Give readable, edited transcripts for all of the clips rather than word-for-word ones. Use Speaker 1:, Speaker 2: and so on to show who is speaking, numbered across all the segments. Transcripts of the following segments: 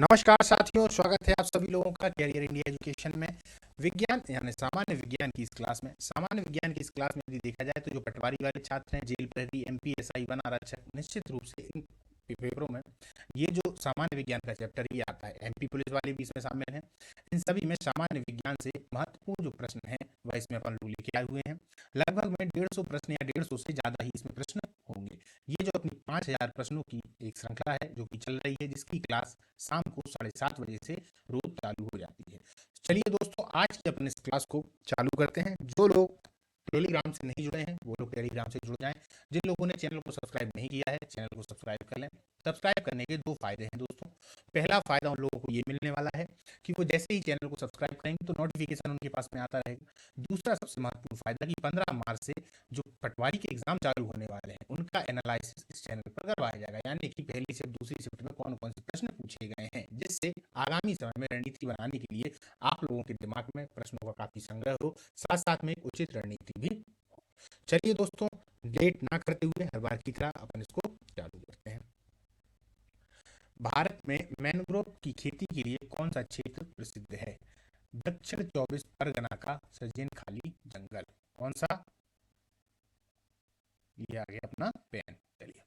Speaker 1: नमस्कार साथियों, स्वागत है आप सभी लोगों का कैरियर इंडिया एजुकेशन में। विज्ञान यानी सामान्य विज्ञान की इस क्लास में यदि देखा जाए तो जो पटवारी वाले छात्र हैं, जेल प्रहरी, एमपीएसआई, वन आरक्षक, निश्चित रूप से इन पेपरों में ये जो सामान्य विज्ञान का चैप्टर ये आता है। एमपी पुलिस वाले भी इसमें शामिल हैं। इन सभी में सामान्य विज्ञान से महत्वपूर्ण जो प्रश्न है वह इसमें अपन लोग लेके आए हुए हैं। लगभग में 150 प्रश्न या 150 से ज्यादा ही इसमें प्रश्न होंगे। ये जो अपनी 5000 प्रश्नों की एक श्रृंखला है जो कि चल रही है, जिसकी क्लास शाम को 7:30 बजे से रोज चालू हो जाती है। चलिए दोस्तों, आज की अपने इस क्लास को चालू करते हैं। जो लोग टेलीग्राम से नहीं जुड़े हैं वो लोग टेलीग्राम से जुड़ जाएं। जिन लोगों ने चैनल को सब्सक्राइब नहीं किया है, चैनल को सब्सक्राइब कर लें। सब्सक्राइब करने के दो फायदे हैं दोस्तों। पहला फायदा उन लोगों को ये मिलने वाला है कि वो जैसे ही चैनल को सब्सक्राइब करेंगे तो नोटिफिकेशन उनके पास में आता रहेगा। दूसरा सबसे महत्वपूर्ण फायदा कि 15 मार्च से जो पटवारी के एग्जाम चालू होने वाले हैं उनका एनालिसिस इस चैनल पर करवाया जाएगा, यानी कि पहली शिफ्ट, दूसरी शिफ्ट में कौन कौन से प्रश्न पूछे गए हैं, जिससे आगामी समय में रणनीति बनाने के लिए आप लोगों के दिमाग में प्रश्नों का काफी संग्रह हो, साथ साथ में एक उचित रणनीति भी। चलिए दोस्तों, लेट ना करते हुए हर बार की तरह अपन इसको चालू करते हैं। भारत में मैंग्रोव की खेती के लिए कौन सा क्षेत्र प्रसिद्ध है? दक्षिण 24 परगना का सजीन खाली जंगल। कौन सा? ये आ गया अपना पेन। चलिए,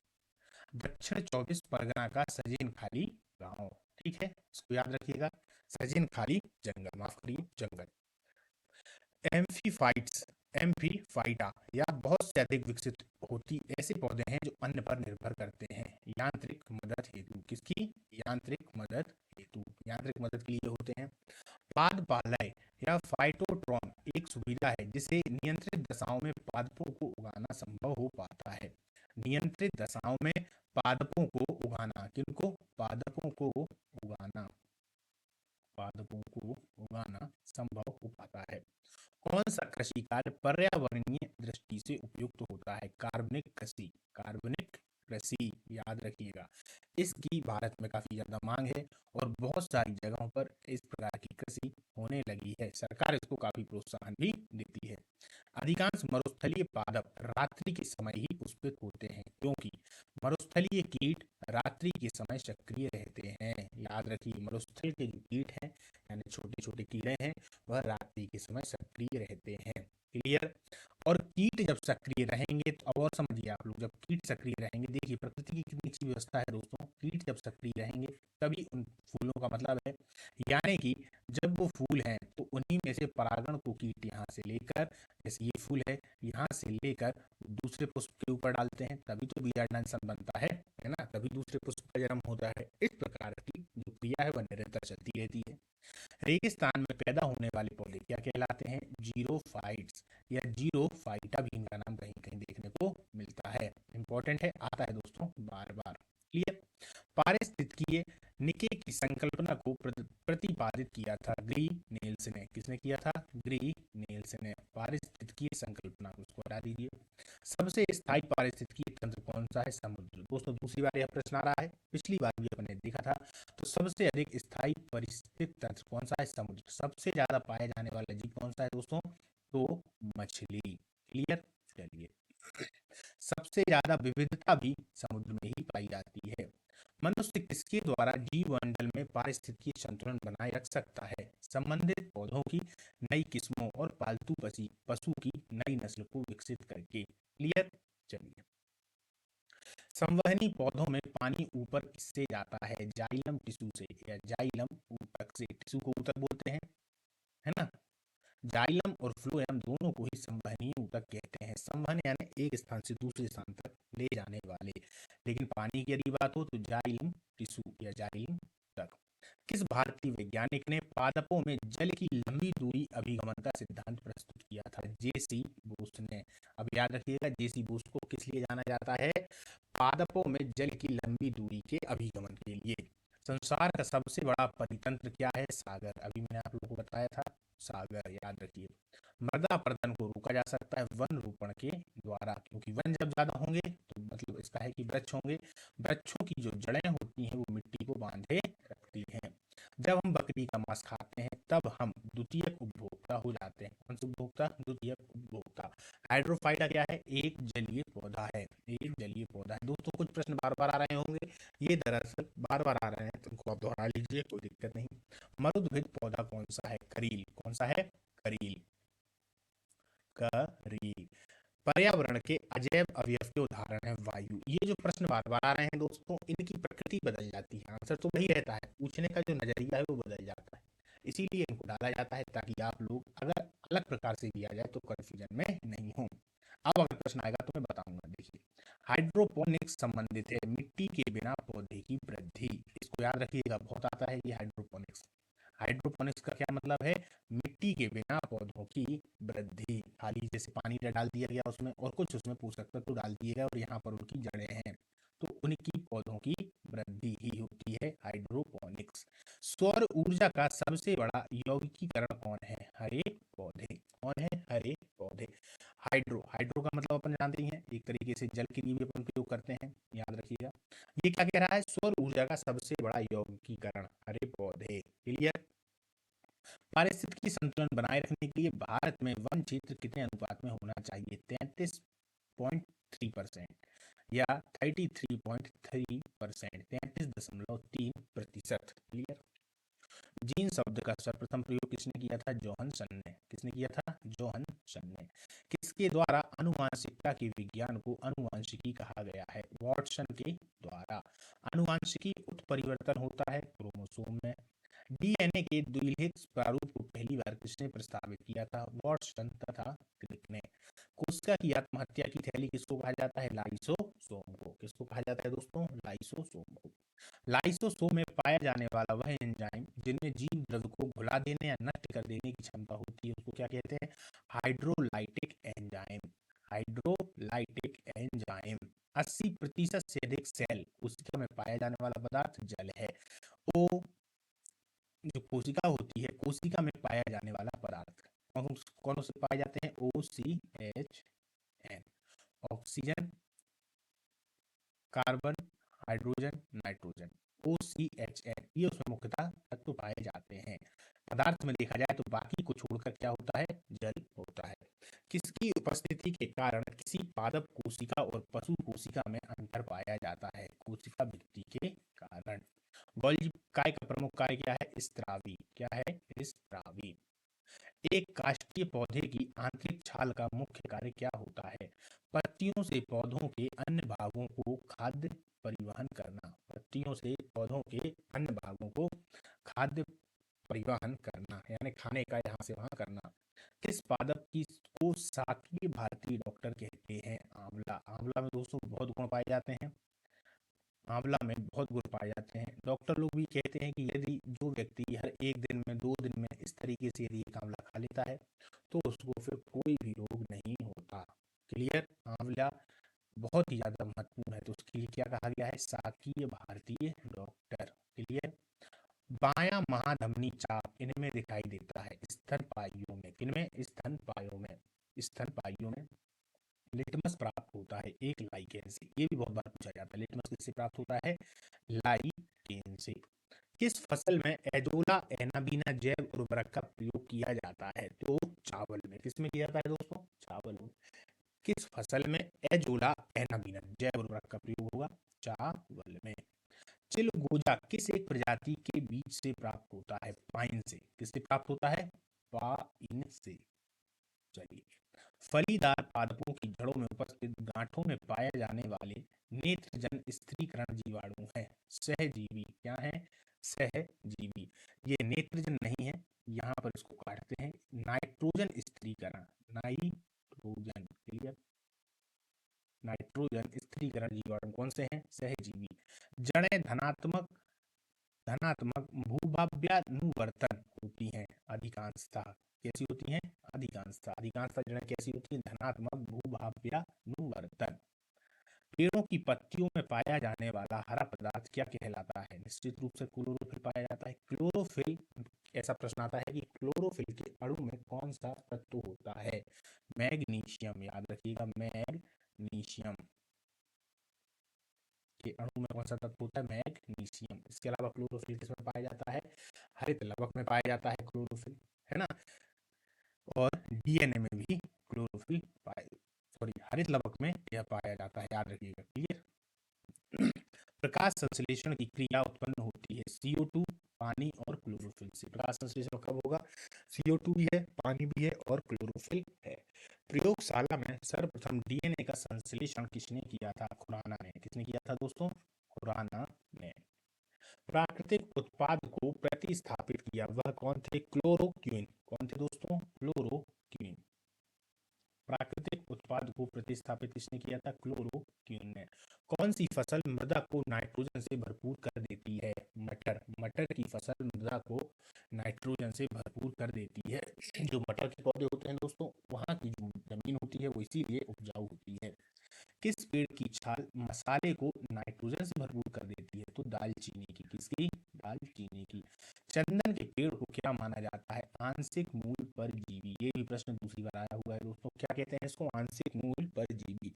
Speaker 1: दक्षिण 24 परगना का सजीन खाली गांव। ठीक है, इसको याद रखिएगा। सजीन खाली जंगल, माफ करिए, जंगल। एम्फीफाइट्स, एम्फीफाइटा या बहुत से अधिक विकसित होती ऐसे पौधे हैं जो अन्न पर निर्भर करते हैं यांत्रिक मदद हेतु। किसकी? यांत्रिक मदद हेतु, यांत्रिक मदद के लिए होते हैं। पादपालय या फाइटोट्रॉन एक सुविधा है जिसे नियंत्रित दशाओं में पादपों को उगाना संभव हो पाता है। नियंत्रित दशाओं में पादपों को उगाना, किनको? पादपों को उगाना, पादपों को उगाना संभव हो पाता है। कौन सा कृषि कार्य पर्यावरणीय दृष्टि से उपयुक्त होता है? कार्बनिक कृषि, कार्बनिक कृषि याद रखिएगा। इसकी भारत में काफी ज्यादा मांग है और बहुत सारी जगहों पर इस प्रकार की कृषि होने लगी है। सरकार इसको काफी प्रोत्साहन भी देती है। अधिकांश मरुस्थलीय पादप रात्रि के समय ही पुष्पित होते हैं क्योंकि मरुस्थलीय कीट रात्रि के समय सक्रिय रहते हैं। याद रखिए, मरुस्थल के जो कीट हैं यानी छोटे छोटे कीड़े हैं वह रात्रि के समय सक्रिय रहते हैं। क्लियर? और कीट जब सक्रिय रहेंगे तो अब और समझिए आप लोग, जब कीट सक्रिय रहेंगे, देखिए प्रकृति की कितनी अच्छी व्यवस्था है दोस्तों। कीट जब सक्रिय रहेंगे तभी उन फूलों का मतलब है, यानी कि जब वो फूल हैं तो उन्हीं में से परागण को कीट यहाँ से लेकर, जैसे ये फूल है, यहाँ से लेकर दूसरे पुष्प के ऊपर डालते हैं, तभी तो बीजांडन बनता है ना, तभी दूसरे पुष्प का जन्म होता है। इस प्रकार की जो क्रिया है वह निरंतर चलती रहती है। रेगिस्तान में पैदा होने वाले पौधे क्या कहलाते हैं? जीरोफाइट्स या जीरोफाइटा भी इनका नाम कहीं कहीं देखने को मिलता है। इंपॉर्टेंट है, आता है दोस्तों बार बार। क्लियर? पारिस्थितिकीय निके की संकल्पना को प्रतिपादित किया था ग्री नेल्स ने। किसने किया था? ग्री नेल्स ने। पारिस्थितिकीय संकल्पना को उसको हटा दीजिए। सबसे स्थायी पारिस्थितिकीय तंत्र कौन सा है? समुद्र। दोस्तों दूसरी बार यह प्रश्न आ रहा है, पिछली बार भी अपने देखा था। तो सबसे अधिक स्थायी पारिस्थितिक तंत्र कौन सा है? समुद्र। सबसे ज्यादा पाया जाने वाला जीव कौन सा है दोस्तों? तो मछली। क्लियर? चलिए, सबसे ज्यादा विविधता भी समुद्र में ही पाई जाती है। मनुष्य किसके द्वारा जीवमंडल में पारिस्थितिकीय संतुलन बनाए रख सकता है? संबंधित पौधों की नई किस्मों और पालतू पशु की नई नस्ल को विकसित करके। क्लियर? चलिए, संवहनी पौधों में पानी ऊपर किससे जाता है? जाइलम टिश्यू से या जाइलम ऊतक से। टिश्यू को ऊतक बोलते हैं, है ना। जाइलम और फ्लोएम दोनों को ही संवहनीय ऊतक कहते हैं। संवहन यानी एक स्थान से दूसरे स्थान तक ले जाने वाले। लेकिन पानी की यदि बात हो तो जाइलम टिश्यू या जाइलम ऊतक। किस भारतीय वैज्ञानिक ने पादपों में जल की लंबी दूरी अभिगमन का सिद्धांत प्रस्तुत किया था? जेसी बोस ने। अब याद रखिएगा, जेसी बोस को किस लिए जाना जाता है? पादपों में जल की लंबी दूरी के अभिगमन के लिए। संसार का सबसे बड़ा परितंत्र क्या है? सागर। अभी मैंने आप लोगों को बताया था, सागर। याद रखिए, मृदा अपरदन को रोका जा सकता है वन रोपण के द्वारा, क्योंकि वन जब ज्यादा होंगे तो मतलब इसका है कि वृक्ष होंगे। वृक्षों की जो जड़ें होती हैं वो मिट्टी को बांधे रखती हैं। जब हम बकरी का मांस खाते हैं तब हम द्वितीयक उपभोक्ता हो जाते हैं। कौन सा उपभोक्ता? द्वितीयक उपभोक्ता। हाइड्रोफाइटा क्या है? एक जलीय पौधा है, एक जलीय पौधा है। दोस्तों कुछ प्रश्न बार बार आ रहे होंगे, ये दरअसल बार बार आ रहे हैं तो इनको आप दोहरा लीजिए, कोई दिक्कत नहीं। मरुद्भिद पौधा कौन सा है? करील। कौन सा है? करील। करील। पर्यावरण के अजैव अवयव के उदाहरण है वायु। ये जो प्रश्न बार बार आ रहे हैं दोस्तों, इनकी प्रकृति बदल जाती है, आंसर तो वही रहता है, पूछने का जो नजरिया है वो बदल जाता है, इसीलिए इनको डाला जाता है ताकि आप लोग अगर अलग प्रकार से भी आ जाए तो कंफ्यूजन में नहीं हो। अब अगर प्रश्न आएगा तो मैं बताऊंगा। देखिए, हाइड्रोपोनिक्स संबंधित है मिट्टी के बिना पौधे की वृद्धि। इसको याद रखिएगा, बहुत आता है ये हाइड्रोपोनिक्स। हाइड्रोपोनिक्स का क्या मतलब है? मिट्टी के बिना पौधों की वृद्धि। खाली जैसे पानी डाल दिया गया उसमें और कुछ उसमें पोषक तत्व डाल दिए गए और यहाँ पर उनकी जड़ें हैं, तो उनकी पौधों की वृद्धि ही होती है हाइड्रोपोनिक्स। सौर ऊर्जा का सबसे बड़ा यौगिकीकरण कौन है? हरे पौधे। कौन है? हरे पौधे। हाइड्रो, हाइड्रो का मतलब अपन जानते ही हैं, एक तरीके से जल के लिए भी अपन उपयोग करते हैं, याद रखिएगा। ये क्या कह रहा है? सौर ऊर्जा का सबसे बड़ा यौगिकीकरण हरे पौधे। क्लियर? पारिस्थितिकी संतुलन बनाए रखने के लिए भारत में वन क्षेत्र कितने अनुपात में होना चाहिए? 33.3% या 33.3%, 33.3%। क्लियर? जीन शब्द का सर्वप्रथम प्रयोग किसने किया था? जोहानसन ने। किसने किया था? जोहानसन ने। किसके द्वारा आनुवांशिकता के विज्ञान को आनुवांशिकी कहा गया है? वाटसन के द्वारा। आनुवांशिकी उत्परिवर्तन होता है क्रोमोसोम में। डीएनए के द्विलिखित प्रारूप को पहली बार किसने प्रस्तावित किया था? वाटसन तथा क्रिक ने। कोशिका की आत्महत्या की थैली किसको कहा जाता है? लाइसोसोम को। किसको कहा जाता है दोस्तों? लाइसोसोम को। लाइसोसोम में पाया जाने वाला वह एंजाइम जिनमें जीव द्रव्य को घुला देने या नष्ट कर देने की क्षमता होती है, उसको क्या कहते हैं? Hydrolytic enzyme. Hydrolytic enzyme. 80% से अधिक सेल कोशिका में पाया जाने वाला पदार्थ जल है। ओ, जो कोशिका होती है, कोशिका में पाया जाने वाला पदार्थ कौन से पाए जाते हैं? OCH, oxygen, carbon, hydrogen, nitrogen. OCHN, ये उसमें मुख्यतः तत्व पाए जाते हैं। पदार्थ में देखा जाए तो बाकी को छोड़कर क्या होता है? जल होता है। किसकी उपस्थिति के कारण किसी पादप कोशिका और पशु कोशिका में अंतर पाया जाता है? कोशिका वृद्धि के कारण। गोल्गी काय का प्रमुख कार्य क्या है? स्त्रावी। क्या है? स्त्रावी। एक काष्ठीय पौधे की आंतरिक छाल का मुख्य कार्य क्या होता है? पत्तियों से पौधों के अन्य भागों को खाद्य परिवहन करना। पत्तियों से पौधों के अन्य भागों को खाद्य परिवहन करना, यानी खाने का यहाँ से वहां करना। किस पादप की को शाकीय भारतीय डॉक्टर कहते हैं? आंवला। आंवला में दोस्तों बहुत गुण पाए जाते हैं, आंवला में बहुत गुण पाए जाते हैं। डॉक्टर लोग भी कहते हैं कि यदि जो व्यक्ति हर एक दिन में 2 दिन में इस तरीके से यदि एक आंवला खा लेता है तो उसको फिर कोई भी रोग नहीं होता। क्लियर? आंवला बहुत ही ज्यादा महत्वपूर्ण है, तो उसके लिए क्या कहा गया है? शाकीय भारतीय डॉक्टर। क्लियर? बायां महाधमनी चाप इनमें दिखाई देता है? स्तनपाइयों में। किनमें? स्तनपाइयों में। स्तनपाइयों में लिटमस प्राप्त होता है एक लाइकेन से। ये भी बहुत बार पूछा जाता है, लिटमस किससे प्राप्त होता है? लाइकेन से। किस फसल में एजोला एनाबीना जैव उर्वरक का प्रयोग किया जाता है? तो चावल में। किसमें किया जाता है दोस्तों? चावल में। किस फसल में एजोला एनाबीना जैव उर्वरक का प्रयोग होगा? चावल में। चिलगोजा किस एक प्रजाति के बीज से प्राप्त होता है? पाइन से। किससे प्राप्त होता है? पाइन से। चलिए, फलीदार पादपों की जड़ों में उपस्थित गांठों में पाए जाने वाले नेत्रजन स्थिरीकरण जीवाणु हैं सहजीवी। क्या है? सहजीवी। ये नेत्रजन नहीं है, यहाँ पर इसको काटते हैं। नाइट्रोजन स्थिरीकरण, नाइट्रोजन। क्लियर? नाइट्रोजन स्थिरीकरण जीवाणु कौन से हैं? सहजीवी। जड़ें धनात्मक धनात्मक भूभाव्यानुवर्तन होती हैं अधिकांशतः। कैसी होती हैं? अधिकांशतः। अधिकांशतः जड़ें कैसी होती हैं? धनात्मक भूभाव्यानुवर्तन। पेड़ों की पत्तियों में पाया जाने वाला हरा पदार्थ क्या कहलाता है? निश्चित रूप से क्लोरोफिल पाया जाता है। क्लोरोफिल, ऐसा प्रश्न आता है कि क्लोरोफिल के अणु में कौन सा तत्व होता है? मैग्नीशियम। याद रखिएगा, मैग्नीशियम के अणु में कौन सा तत्व होता है? मैग्नीशियम। इसके अलावा क्लोरोफिल किसमें पाया जाता है? हरित लवक में पाया जाता है क्लोरोफिल, है ना। और डीएनए में भी क्लोरोफिल हरित लवक में यह पाया जाता है, याद रखिएगा। क्लियर? प्रकाश संश्लेषण की क्रिया उत्पन्न होती है CO2, पानी और क्लोरोफिल से। प्रकाश संश्लेषण कब होगा? CO2 भी है, पानी भी है और क्लोरोफिल है। प्रयोगशाला में सर्वप्रथम DNA का संश्लेषण किसने किया था? खुराना ने। किसने किया था दोस्तों? खुराना ने। प्राकृतिक उत्पाद को प्रतिस्थापित किया, वह कौन थे? क्लोरोक्विन। कौन थे दोस्तों? क्लोरोक्विन। प्राकृतिक उत्पाद को प्रतिस्थापित किसने किया था? क्लोरोक्विन ने। कौन सी फसल मृदा को नाइट्रोजन से भरपूर कर देती है? मटर। मटर की फसल मृदा को नाइट्रोजन से भरपूर कर देती है। जो मटर के पौधे होते हैं दोस्तों, वहाँ की जो जमीन होती है वो इसीलिए उपजाऊ होती है। किस पेड़ की छाल मसाले को नाइट्रोजन से भरपूर कर देती है? तो दालचीनी की। किसकी? दालचीनी की। चंदन के पेड़ को क्या माना जाता है? आंशिक मूल परजीवी। ये भी प्रश्न दूसरी बार आया हुआ है दोस्तों। क्या कहते हैं इसको? आंशिक मूल परजीवी।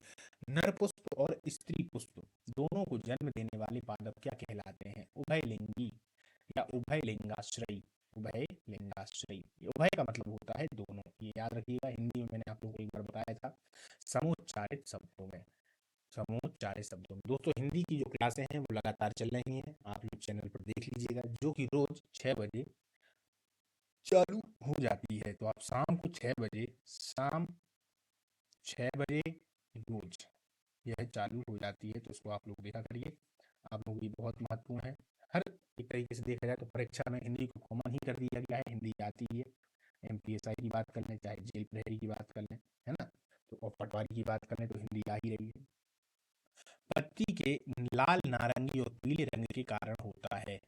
Speaker 1: नर पुष्प और स्त्री पुष्प दोनों को जन्म देने वाले पादप क्या कहलाते हैं? उभयलिंगी या उभयलिंगाश्रयी। उभयलिंगाश्रयी। उभय का मतलब होता है दोनों, ये याद रखिएगा। हिंदी में मैंने आप लोगों को एक बार बताया था, समोच्चारित शब्दों में। समोच्चारित शब्दों में दोस्तों हिंदी की जो क्लासें हैं वो लगातार चल रही हैं, आप लोग चैनल पर देख लीजिएगा, जो कि रोज 6 बजे चालू हो जाती है। तो आप शाम को 6 बजे, शाम 6 बजे रोज यह चालू हो जाती है, तो उसको आप लोग देखा करिए। आप लोग ये बहुत महत्वपूर्ण है। हर एक तरीके से देखा जाए तो परीक्षा में हिंदी को कॉमन ही कर दिया गया है, हिंदी आती है। MPSI की बात कर लें, चाहे जेल प्रहरी की बात कर लें, है ना, तो और पटवारी की बात कर लें, तो हिंदी आ ही रही है। पत्ती के लाल, नारंगी और पीले रंग के कारण होता है।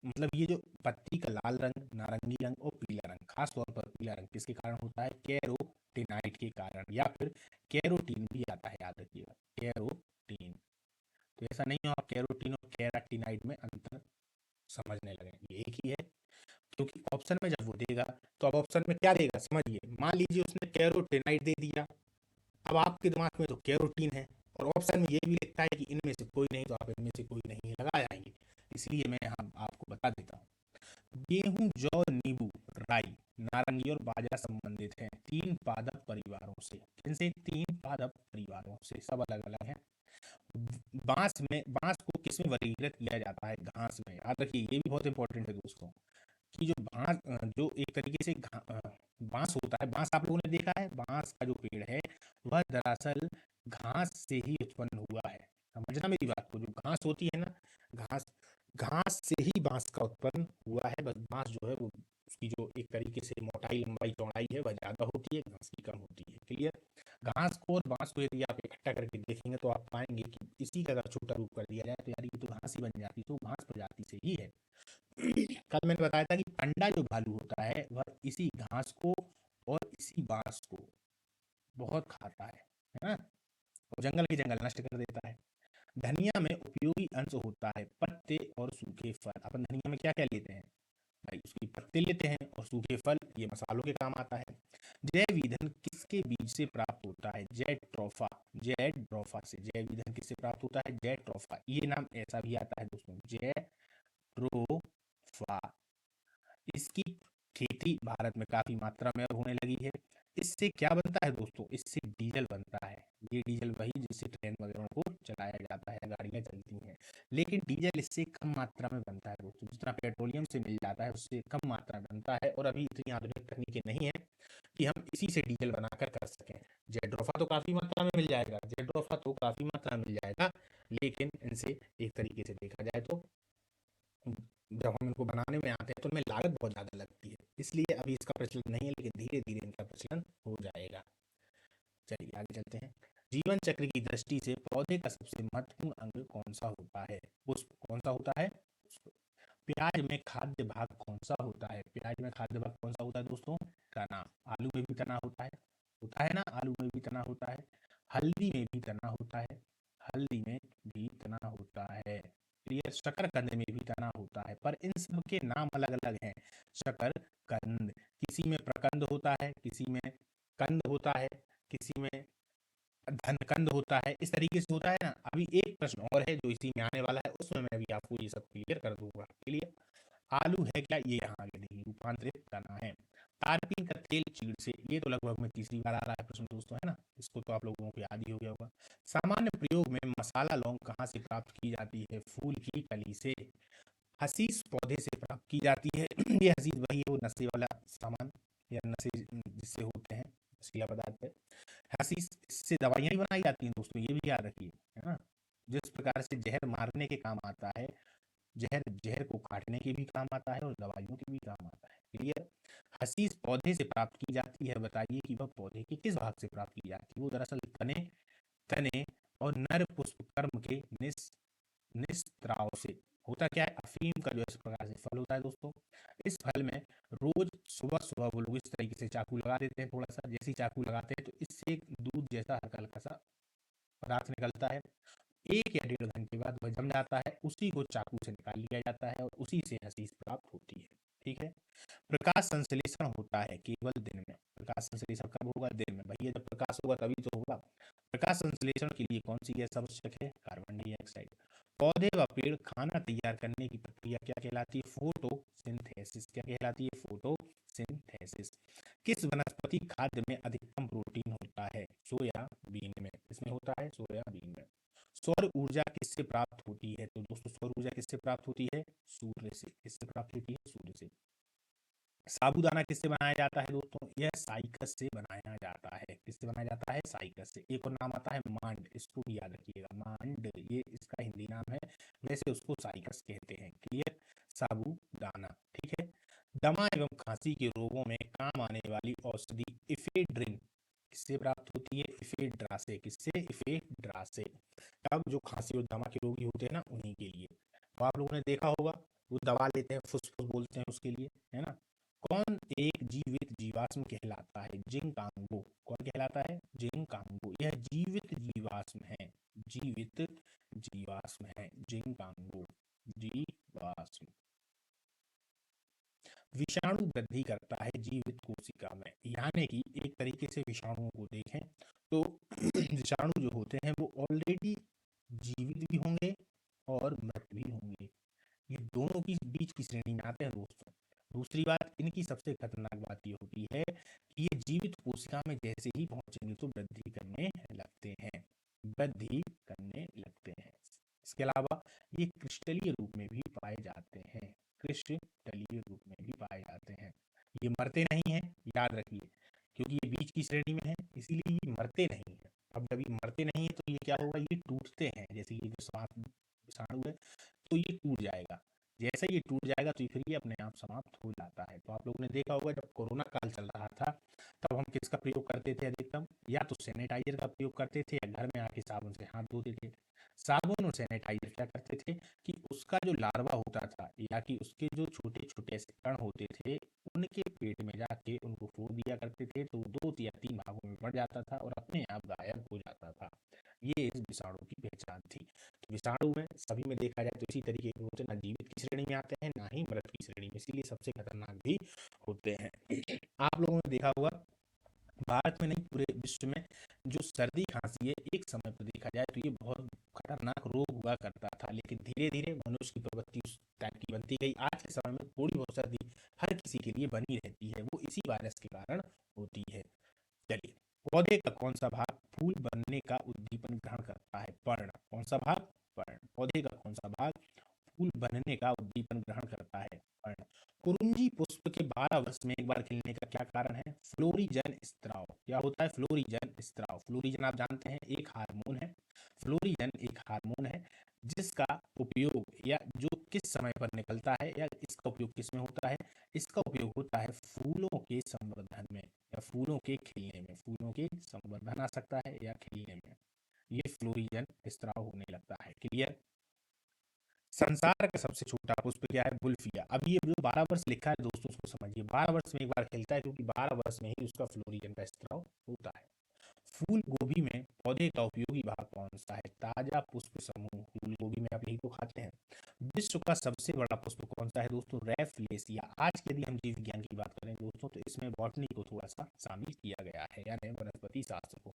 Speaker 1: मतलब ये जो पत्ती का लाल रंग, नारंगी रंग और पीला रंग, खास तौर पर पीला रंग किसके कारण होता है? कैरोटिनाइड के कारण, या फिर कैरोटीन भी आता है, याद रखिएगा, कैरोटीन। तो ऐसा नहीं हो आप कैरोटीन और कैराटिनाइड में अंतर समझने लगे, ये एक ही है। क्योंकि ऑप्शन में जब वो देगा तो अब ऑप्शन में क्या देगा समझिए। मान लीजिए उसने कैरोटिनाइड दे दिया, अब आपके दिमाग में तो कैरोटीन है, और ऑप्शन में ये भी लिखता है कि इनमें से कोई नहीं, तो आप इनमें से कोई नहीं लगा जाएंगे। इसलिए मैं यहाँ आपको बता देता हूँ। गेहूं, जौ, नींबू, राई, नारंगी और बाजरा संबंधित हैं 3 पादप परिवारों से। किनसे? 3 पादप परिवारों से, सब अलग अलग हैं। बांस को किस में वर्गीकृत किया जाता है? घास में। याद रखिए, ये भी बहुत इंपॉर्टेंट है दोस्तों, कि जो एक तरीके से बांस होता है, बांस आप लोगों ने देखा है, बांस का जो पेड़ है वह दरअसल घास से ही उत्पन्न हुआ है। समझना मेरी बात को, जो घास होती है ना, घास घास से ही बांस का उत्पन्न हुआ है। बस बांस जो है वो, उसकी जो एक तरीके से मोटाई, लंबाई, चौड़ाई है वह ज्यादा होती है, घास की कम होती है। क्लियर? घास को और बांस को यदि आप इकट्ठा करके देखेंगे तो आप पाएंगे कि इसी का अगर छोटा रूप कर दिया जाए तो यार ये तो घास ही बन जाती, तो घास प्रजाति से ही है। कल मैंने बताया था कि पंडा जो भालू होता है वह इसी घास को और इसी बांस को बहुत खाता है ना, और जंगल के जंगल नष्ट कर देता है। धनिया में उपयोगी अंश होता है पत्ते और सूखे फल। अपन धनिया में क्या क्या लेते हैं भाई? उसके पत्ते लेते हैं और सूखे फल, ये मसालों के काम आता है। जैव ईंधन किसके बीज से प्राप्त होता है? जेट्रोफा। जेट्रोफा से जैव ईंधन किससे प्राप्त होता है? जेट्रोफा। ये नाम ऐसा भी आता है दोस्तों, जेट्रोफा। इसकी खेती भारत में काफी मात्रा में अब होने लगी है। इससे क्या बनता है दोस्तों? इससे डीजल बनता है। ये डीजल वही जिससे ट्रेन वगैरह को चलाया जाता है, गाड़ियां चलती हैं। लेकिन डीजल इससे कम मात्रा में बनता है दोस्तों, जितना पेट्रोलियम से मिल जाता है उससे कम मात्रा में बनता है, और अभी इतनी आधुनिक तकनीकें नहीं है कि हम इसी से डीजल बनाकर कर सकें। जेड्रोफा तो काफी मात्रा में मिल जाएगा, जेड्रोफा तो काफी मात्रा में मिल जाएगा, लेकिन इनसे एक तरीके से देखा जाए तो जब हम इनको बनाने में आते हैं तो इनमें लागत बहुत ज़्यादा लगती है, इसलिए अभी इसका प्रचलन नहीं है, लेकिन धीरे धीरे इनका प्रचलन हो जाएगा। चलिए आगे चलते हैं। जीवन चक्र की दृष्टि से पौधे का सबसे महत्वपूर्ण अंग कौन सा होता है? पुष्प। कौन सा होता है? पुष्प। प्याज में खाद्य भाग कौन सा होता है? प्याज में खाद्य भाग कौन सा होता है दोस्तों? तना। आलू में भी तना होता है ना, आलू में भी तना होता है। हल्दी में भी तना होता है, हल्दी में भी तना होता है। क्लियर? शकरकंद में भी तना होता है, पर इन सब के नाम अलग अलग हैं। शकरकंद, किसी में प्रकंद होता है, किसी में कंद होता है, किसी में धनकंद होता है, इस तरीके से होता है ना। अभी एक प्रश्न और है जो इसी में आने वाला है, उसमें मैं भी आपको ये सब क्लियर कर दूंगा। क्लियर? आलू है क्या? ये यहाँ आगे देखिए, रूपांतरित तना है। तारपीन का तेल चीड़ से, ये तो लगभग में तीसरी बार आ रहा है प्रश्न दोस्तों, है ना, इसको तो आप लोगों को याद ही हो गया होगा। सामान्य प्रयोग में मसाला लौंग कहाँ से प्राप्त की जाती है? फूल की कली से। हसीस पौधे से प्राप्त की जाती है। ये हसीस वही है, वो नशे वाला सामान या नशे जिससे होते हैं, नशीला पदार्थ है हसीस। इससे दवाइयाँ भी बनाई जाती हैं दोस्तों, ये भी याद रखिए, है ना। जिस प्रकार से जहर मारने के काम आता है, जहर जहर को काटने के भी काम आता है और दवाइयों के भी काम आता है। क्लियर। हसीस पौधे से प्राप्त की जाती है, बताइए कि वह पौधे के किस भाग से प्राप्त की जाती है? वो दरअसल तने तने और नर पुष्प कर्म के निस्त्राव से। होता क्या है, अफीम का जो इस प्रकार से फल होता है दोस्तों, इस फल में रोज सुबह सुबह वो लोग इस तरीके से चाकू लगा देते हैं, थोड़ा सा जैसे ही चाकू लगाते हैं तो इससे एक दूध जैसा हल्का हल्का सा पदार्थ निकलता है। 1 या 1.5 घंटे बाद वह जम जाता है, उसी को चाकू से निकाल लिया जाता है और उसी से हसीस प्राप्त होती है। ठीक है। प्रकाश संश्लेषण होता है केवल दिन में। प्रकाश संश्लेषण कब होगा? दिन में। भैया जब प्रकाश होगा तभी तो होगा। प्रकाश संश्लेषण के लिए कौन सी गैस आवश्यक है? Carbon dioxide. पौधे व पेड़ खाना तैयार करने की प्रक्रिया क्या कहलाती है? फोटोसिंथेसिस। क्या कहलाती है? फोटोसिंथेसिस। किस वनस्पति खाद्य में अधिकतम प्रोटीन होता है? सोयाबीन में। इसमें होता है सोयाबीन में। सौर ऊर्जा किससे प्राप्त होती है? तो दोस्तों सौर ऊर्जा किससे प्राप्त होती है? सूर्य से। किससे प्राप्त होती है? सूर्य से। साबूदाना किससे बनाया जाता है दोस्तों? यह साइकस से बनाया जाता है। किससे बनाया जाता है? साइकस से। एक और नाम आता है मांड, इसको भी याद रखिएगा, मांड, ये इसका हिंदी नाम है, वैसे उसको साइकस कहते हैं। क्लियर। साबूदाना। ठीक है। दमा एवं खांसी के रोगों में काम आने वाली औषधि इफेड्रिन किससे प्राप्त होती है? इफेड्रा से। किससे? इफेड्रा से। अब जो खांसी और दमा के रोगी होते हैं ना, उन्हीं के लिए। तो आप लोगों ने देखा होगा, वो दवा लेते हैं, फुसफुस बोलते हैं उसके लिए, है ना। कौन एक जीवित जीवाश्म कहलाता है? जिंकांगो। कौन कहलाता है? जिंकांगो। यह जीवित जीवाश्म है, जीवित जीवाश्म है, जिंकांगो जीवाश्म। विषाणु वृद्धि करता है जीवित कोशिका में, यानी कि एक तरीके से विषाणुओं को देखें तो विषाणु जो होते हैं वो ऑलरेडी जीवित भी होंगे और मृत भी होंगे, ये दोनों की बीच की श्रेणी में आते हैं दोस्तों। दूसरी बात, इनकी सबसे खतरनाक बात ये होती है कि ये जीवित कोशिका में जैसे ही पहुंचेंगे तो वृद्धि करने लगते हैं, वृद्धि करने लगते हैं। इसके अलावा ये क्रिस्टलीय रूप में भी पाए जाते हैं, क्रिस्टलीय रूप में भी पाए जाते हैं। ये मरते नहीं हैं, याद रखिए, क्योंकि ये बीच की श्रेणी में है इसीलिए ये मरते नहीं है। अब जब ये मरते नहीं है तो ये क्या होगा? ये टूटते हैं, जैसे ये जो सांप विषाणु है तो ये टूट जाएगा। जैसे ये टूट जाएगा तो फिर ये अपने आप समाप्त हो जाता है। तो आप लोगों ने देखा होगा जब कोरोना काल चल रहा था तब हम किसका प्रयोग करते थे अधिकतम? या तो सैनिटाइजर का प्रयोग करते थे या घर में आके साबुन से हाथ धोते थे। साबुन और सैनिटाइजर क्या करते थे कि उसका जो लार्वा होता था या कि उसके जो छोटे छोटे से कण होते थे उनके पेट में जाके उनको फोड़ दिया करते थे, तो 2 या 3 भागों में बढ़ जाता था और अपने आप गायब हो जाता था। ये इस विषाणु की पहचान थी। तो विषाणु में सभी में देखा जाए तो इसी तरीके के होते हैं, ना जीवित की श्रेणी में आते हैं ना ही मृत की श्रेणी में, इसीलिए सबसे खतरनाक भी होते हैं। आप लोगों ने देखा होगा भारत में नहीं पूरे विश्व में जो सर्दी खांसी है एक समय पर देखा जाए तो ये बहुत खतरनाक रोग हुआ करता था, लेकिन धीरे धीरे मनुष्य की प्रवृत्ति उस टाइप की बनती गई। आज के समय में थोड़ी बहुत सर्दी हर किसी के लिए बनी रहती है, वो इसी वायरस के कारण होती है। चलिए, पौधे का कौन सा भाग फूल बनने का उद्दीपन ग्रहण करता है? पर्ण। कौन सा भाग? पर्ण। पौधे का कौन सा भाग फूल बनने का उद्दीपन ग्रहण करता है? पर्ण। कुरुंजी पुष्प के 12 वर्ष में एक बार खिलने का क्या कारण है? फ्लोरीजन स्त्राव। क्या होता है? फ्लोरीजन स्त्राव। फ्लोरीजन आप जानते हैं एक हार्मोन है, फ्लोरीजन एक हार्मोन है जिसका उपयोग या जो किस समय पर निकलता है या इसका उपयोग किस में होता है? इसका उपयोग होता है फूलों के संवर्धन में या फूलों के खिलने में, फूलों के संवर्धन आ सकता है या खिलने में, ये फ्लोरीजन स्त्राव होने लगता है। क्लियर। संसार का सबसे छोटा पुष्प क्या है? बुल्फिया। अब ये जो 12 वर्ष लिखा है दोस्तों उसको समझिए, 12 वर्ष में एक बार खिलता है क्योंकि 12 वर्ष में ही उसका फ्लोरीजन का स्त्राव होता है। फूल गोभी में पौधे का उपयोगी भाग कौन सा है? ताजा पुष्प समूह। फूल गोभी में आप यही तो खाते हैं। विश्व का सबसे बड़ा पुष्प कौन सा है दोस्तों? रैफलेसिया। आज यदि हम जीव विज्ञान की बात करें दोस्तों तो इसमें बॉटनी को थोड़ा सा शामिल किया गया है, यानी वनस्पति शास्त्र को।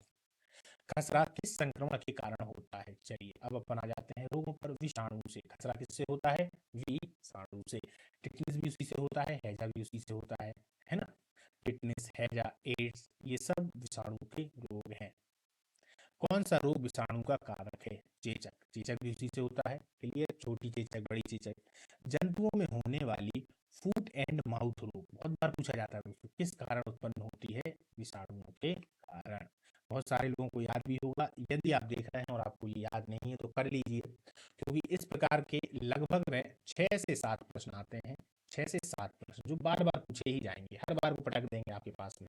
Speaker 1: खसरा किस संक्रमण के कारण होता है? चलिए अब अपन आ जाते हैं रोगों पर। विषाणु से। खसरा किससे होता है? विषाणु से। टिटनेस भी उसी से होता है, हैजा भी उसी से होता है ना। फिटनेस, हैजा, एड्स, ये सब विषाणु के रोग हैं। कौन सा रोग विषाणु का कारक है? चेचक। चेचक भी उसी से होता है। क्लियर? छोटी चेचक, बड़ी चेचक। जंतुओं में होने वाली फूट एंड माउथ रोग बहुत बार पूछा जाता है दोस्तों, किस कारण उत्पन्न होती है? विषाणुओं के कारण। बहुत सारे लोगों को याद भी होगा। यदि आप देख रहे हैं और आपको ये याद नहीं है तो कर लीजिए, क्योंकि इस प्रकार के लगभग में 6 से 7 प्रश्न आते हैं। 6 से 7 प्रश्न जो बार बार पूछे ही जाएंगे, हर बार वो पटक देंगे आपके पास में,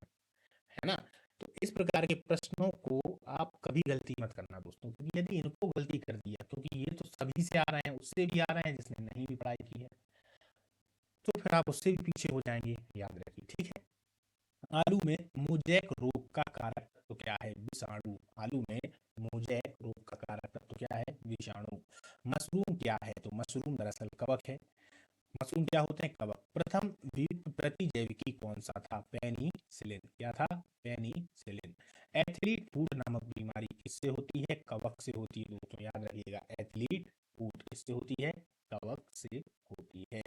Speaker 1: है ना। तो इस प्रकार के प्रश्नों को आप कभी गलती मत करना दोस्तों, क्योंकि यदि इनको गलती कर दिया, क्योंकि ये तो सभी से आ रहे हैं, उससे भी आ रहे हैं जिसने नहीं भी पढ़ाई की है, तो फिर आप उससे भी पीछे हो जाएंगे, याद रखिए, ठीक है। आलू में मोजैक रोग का कारक तो क्या है? विषाणु। आलू में मोजैक रोग का कारक तो क्या है? विषाणु। मशरूम क्या है? तो मशरूम दरअसल कवक है। मशरूम क्या होते हैं? कवक। प्रथम प्रतिजैविकी कौन सा था? पेनिसिलिन। क्या था? पेनिसिलिन। एथलीट फूट नामक बीमारी किससे होती है? कवक से होती है दोस्तों, याद रखिएगा। एथलीट फूट किससे होती है? कवक से होती है।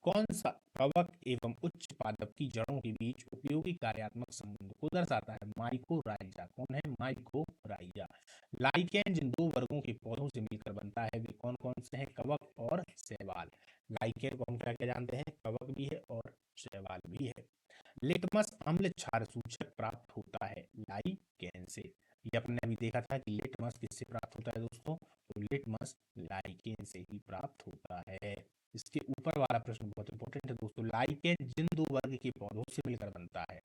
Speaker 1: कौन सा कवक एवं उच्च पादप की जड़ों के बीच उपयोगी कार्यात्मक संबंध को दर्शाता है? माइकोराइजा। कौन है? माइकोराइजा। लाइकेन जिन दो वर्गों के पौधों से मिलकर बनता है वे कौन कौन से हैं? कवक और शैवाल। लाइकेन को हम क्या क्या जानते हैं? कवक भी है और शैवाल भी है। लिटमस अम्ल क्षार सूचक प्राप्त होता है लाइकेन से। ये अपने अभी देखा था कि लिटमस किससे प्राप्त होता है दोस्तों? तो लिटमस लाइकेन से ही प्राप्त होता है। इसके ऊपर वाला प्रश्न बहुत इंपॉर्टेंट है दोस्तों। लाइकेन जिन दो वर्ग के पौधों से मिलकर बनता है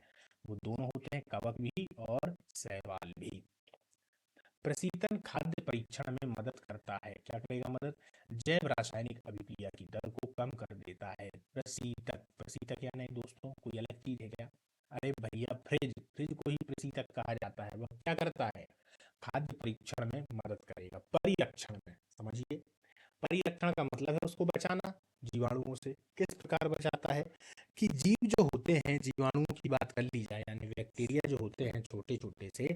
Speaker 1: वो दोनों होते हैं कवक भी और शैवाल भी। प्रशीतन खाद्य परीक्षण में मदद करता है। क्या करेगा मदद? जैव रासायनिक अभिक्रिया की दर को कम कर देता है। प्रशीतक। प्रशीतक यानी दोस्तों कोई अलग चीज है क्या? अरे भैया फ्रिज, फ्रिज को ही प्रशीतक कहा जाता है। वह क्या करता है? खाद्य परीक्षण में मदद करेगा। परिरक्षण में समझिए, परिरक्षण का मतलब है उसको बचाना जीवाणुओं से। किस प्रकार बचाता है? कि जीव जो होते हैं, जीवाणुओं की बात कर ली जाए, यानी बैक्टीरिया जो होते हैं, छोटे छोटे से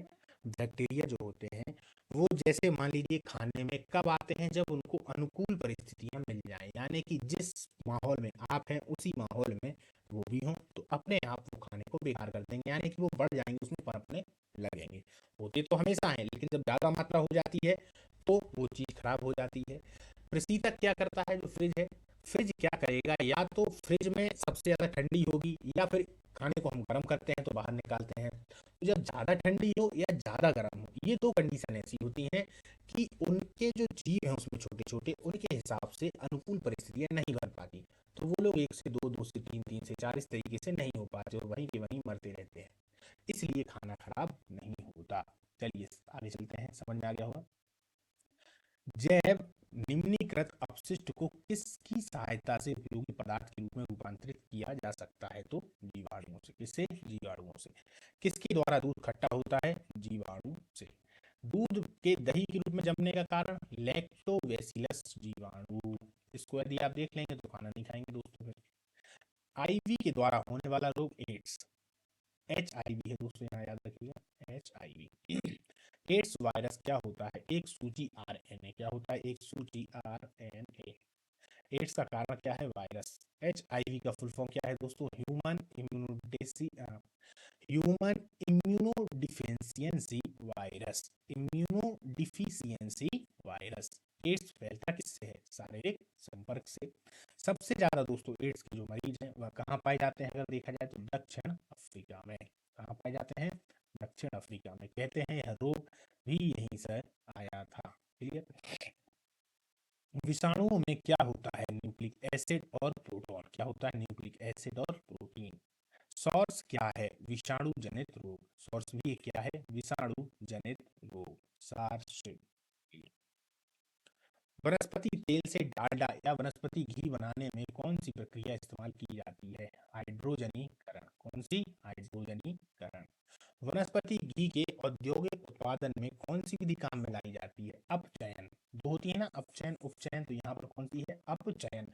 Speaker 1: बैक्टीरिया जो होते हैं, वो जैसे मान लीजिए खाने में कब आते हैं? जब उनको अनुकूल परिस्थितियां मिल जाएं, यानी कि जिस माहौल में आप हैं उसी माहौल में वो भी हों, तो अपने आप वो खाने को बेकार कर देंगे, यानी कि वो बढ़ जाएंगे, उसमें पनपने लगेंगे। होते तो हमेशा हैं, लेकिन जब ज़्यादा मात्रा हो जाती है तो वो चीज़ खराब हो जाती है। प्रशीतक क्या करता है? जो फ्रिज है, फ्रिज क्या करेगा? या तो फ्रिज में सबसे ज़्यादा ठंडी होगी, या फिर खाने को हम गर्म करते हैं तो बाहर निकालते हैं, तो जब ज़्यादा ठंडी हो या ज़्यादा गर्म हो, ये दो कंडीशन ऐसी होती हैं कि उनके जो जीव हैं उसमें छोटे छोटे, उनके हिसाब से अनुकूल परिस्थितियाँ नहीं बन पाती, तो वो लोग 1 से 2, 2 से 3, 3 से 4 इस तरीके से नहीं हो पाते और वहीं के वहीं मरते रहते हैं, इसलिए खाना खराब नहीं होता। चलिए आगे चलते हैं, समझ में आ गया होगा। जैव निम्नीकृत अपशिष्ट को किसकी सहायता से उपयोगी पदार्थ के रूप में रूपांतरित किया जा सकता है? तो जीवाणुओं से। किससे? जीवाणुओं से। किसके द्वारा दूध खट्टा होता है? जीवाणु से। दूध के दही के रूप में जमने का कारण? लैक्टोबैसिलस जीवाणु। इसको यदि आप देख लेंगे तो खाना नहीं खाएंगे दोस्तों। फिर आईवी के द्वारा होने वाला रोग? एड्स। HIV है दोस्तों, यहाँ याद रखिएगा, HIV। एड्स वायरस क्या होता है? एक सूची RNA। क्या होता है? एक सूची RNA। एड्स का कारण क्या है? वायरस। HIV का फुल फॉर्म क्या है दोस्तों? Human immunodeficiency virus. Immunodeficiency virus. AIDS फैलता किससे है? शारीरिक संपर्क से। सबसे ज्यादा दोस्तों एड्स के जो मरीज हैं वह कहाँ पाए जाते हैं? अगर देखा जाए तो दक्षिण अफ्रीका में। कहाँ पाए जाते हैं? दक्षिण अफ्रीका में। कहते हैं यह रोग भी यहीं से आया था। ठीक है। विषाणुओं में क्या होता है? न्यूक्लिक एसिड और प्रोटॉन। क्या होता है? न्यूक्लिक एसिड और प्रोटीन। सॉर्स क्या है? विषाणु जनित रोग। सॉर्स भी क्या है? विषाणु जनित रोग। सार्स। वनस्पति तेल से डालडा या वनस्पति घी बनाने में कौन सी प्रक्रिया इस्तेमाल की जाती है? हाइड्रोजनीकरण। कौन सी? हाइड्रोजनीकरण। वनस्पति घी के औद्योगिक उत्पादन में कौन सी विधि काम में लाई जाती है? अपचयन। दो होती है ना, अपचयन उपचयन, तो यहाँ पर कौन सी है? अपचयन।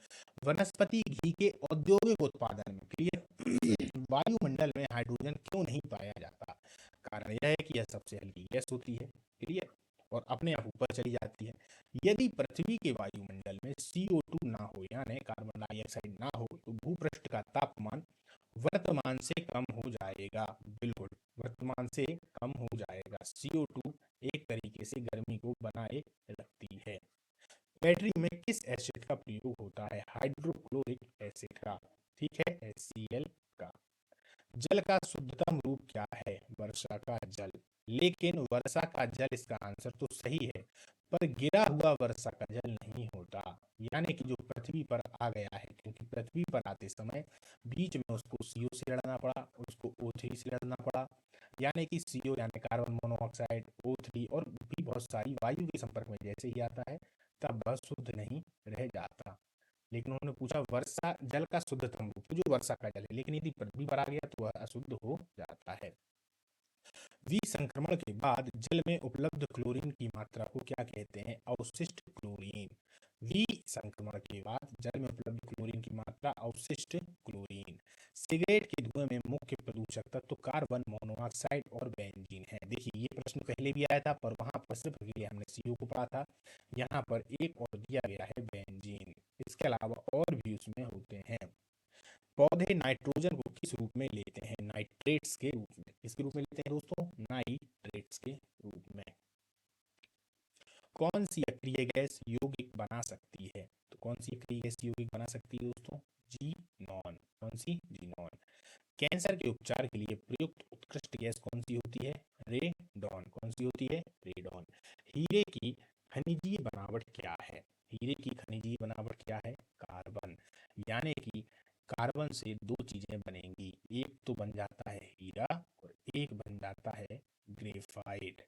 Speaker 1: वनस्पति घी के औद्योगिक उत्पादन में, क्लियर, वायुमंडल में हाइड्रोजन क्यों नहीं पाया जाता? कारण यह है कि यह सबसे हल्की गैस होती है, क्लियर, और अपने आप ऊपर चली जाती है। यदि पृथ्वी के वायुमंडल में CO2 ना हो, यानी कार्बन डाइऑक्साइड ना हो, तो भूपृष्ठ का तापमान वर्तमान से कम हो जाएगा। बिल्कुल, वर्तमान से कम हो जाएगा। CO2 एक तरीके से गर्मी को बनाए रखती है। बैटरी में किस एसिड का प्रयोग होता है? हाइड्रोक्लोरिक एसिड का। ठीक है, HCl का। जल का शुद्धतम रूप क्या है? वर्षा का जल। लेकिन वर्षा का जल इसका आंसर तो सही है, पर गिरा हुआ वर्षा का जल नहीं होता। यानी कि जो पृथ्वी पर आ गया है, क्योंकि पृथ्वी पर आते समय बीच में उसको CO से लड़ना पड़ा, उसको O3 से लड़ना पड़ा। यानी कि CO यानी कार्बन मोनोऑक्साइड, O3 और भी बहुत सारी वायु के संपर्क में जैसे ही आता है तब वह शुद्ध नहीं रह जाता। लेकिन उन्होंने पूछा वर्षा जल का शुद्धतम रूप, तो जो वर्षा का जल है, लेकिन यदि पृथ्वी पर आ गया तो वह अशुद्ध हो जाता है। विसंक्रमण के बाद जल में उपलब्ध क्लोरीन की मात्रा को क्या कहते हैं? अवशिष्ट क्लोरीन। विसंक्रमण के बाद जल में उपलब्ध क्लोरीन की मात्रा अवशिष्ट क्लोरीन। सिगरेट के धुएं में मुख्य प्रदूषक तत्व कार्बन मोनोऑक्साइड और बेंजीन है। देखिए, ये प्रश्न पहले भी आया था, पर वहां पर सिर्फ के हमने CO को पढ़ा था। यहाँ पर एक और दिया गया है, बेंजीन। इसके अलावा और भी उसमें होते हैं। पौधे नाइट्रोजन को किस रूप में लेते हैं? नाइट्रेट्स के रूप में। किसके रूप में लेते हैं दोस्तों? नाइट्रेट्स के रूप में। कौन सी अक्रिय गैस यौगिक बना सकती है? तो कौन सी अक्रिय गैस यौगिक बना सकती है दोस्तों? जीनॉन। कौन सी? जीनॉन। कैंसर के उपचार के लिए प्रयुक्त उत्कृष्ट गैस कौन सी होती है? रेडॉन। कौन सी होती है? रेडॉन। हीरे की खनिजीय बनावट क्या है? हीरे की खनिजीय बनावट क्या है? कार्बन। यानी कि कार्बन से दो चीजें बनेंगी, एक तो बन जाता है हीरा और एक बन जाता है ग्रेफाइट।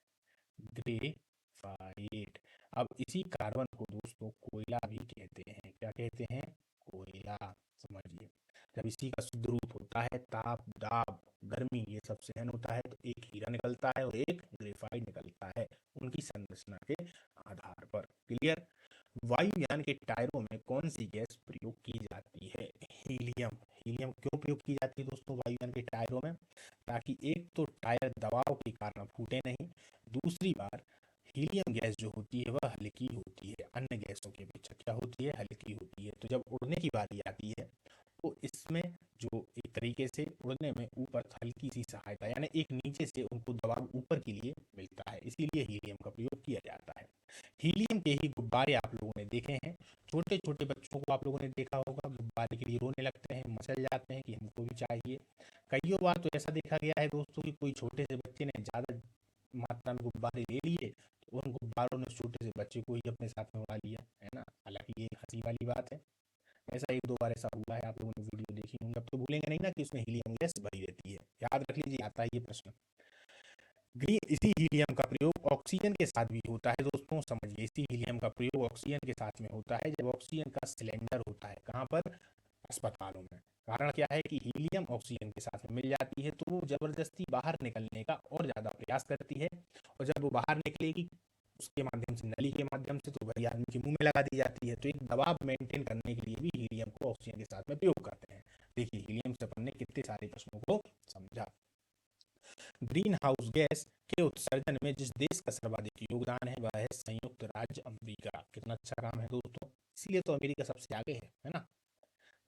Speaker 1: ग्रेफाइट। अब इसी कार्बन को दोस्तों कोयला भी कहते हैं। क्या कहते हैं? कोयला। समझिए, जब इसी का शुद्ध रूप होता है, ताप, दाब, गर्मी ये सब सहन होता है, तो एक हीरा निकलता है और एक ग्रेफाइट निकलता है, उनकी संरचना के आधार पर। क्लियर? वायुयान के टायरों में कौन सी गैस प्रयोग की जाती है? हीलियम। हीलियम क्यों प्रयोग की जाती है दोस्तों वायुयान के टायरों में? ताकि एक तो टायर दबाव के कारण फूटे नहीं, दूसरी बार हीलियम गैस जो होती है वह हल्की होती है, अन्य गैसों की अपेक्षा क्या होती है? हल्की होती है। तो जब उड़ने की बारी आती है तो इसमें जो एक तरीके से उड़ने में ऊपर हल्की सी सहायता, यानी एक नीचे से उनको दबाव ऊपर के लिए मिलता है, इसीलिए हीलियम का प्रयोग किया जाता है। हीलियम के ही गुब्बारे आप लोगों ने देखे हैं। छोटे छोटे बच्चों को आप लोगों ने देखा होगा, गुब्बारे के लिए रोने लगते हैं, मचल जाते हैं कि हमको भी चाहिए। कई बार तो ऐसा देखा गया है दोस्तों कि कोई छोटे से बच्चे ने ज़्यादा मात्रा में गुब्बारे ले लिए, तो उन गुब्बारों ने छोटे से बच्चे को ही अपने साथ में उड़ा लिया, है ना। हालांकि ये हंसी वाली बात है, ऐसा एक दो बार ऐसा हुआ है, आप लोगों ने वीडियो देखी होंगी। अब तो भूलेंगे नहीं ना कि उसमें हीलियम गैस भरी रहती है, याद रख लीजिए, आता है ये प्रश्न। ग्रीन इसी हीलियम का प्रयोग ऑक्सीजन के साथ भी होता है दोस्तों। समझिए, इसी हीलियम का प्रयोग ऑक्सीजन के साथ में होता है जब ऑक्सीजन का सिलेंडर होता है। कहाँ पर? अस्पतालों में। कारण क्या है कि हीलियम ऑक्सीजन के साथ में मिल जाती है तो वो जबरदस्ती बाहर निकलने का और ज्यादा प्रयास करती है, और जब वो बाहर निकलेगी उसके माध्यम से, नली के माध्यम से, तो वही आदमी के मुंह में लगा दी जाती है। तो एक दबाव मेंटेन करने के लिए भी हीलियम को ऑक्सीजन के साथ में प्रयोग करते हैं। देखिए, हीलियम से अपन ने कितने सारे प्रश्नों को समझा। ग्रीन हाउस गैस के उत्सर्जन में जिस देश का सर्वाधिक योगदान है वह है संयुक्त राज्य अमेरिका। कितना अच्छा काम है दोस्तों, इसीलिए तो अमेरिका सबसे आगे है ना।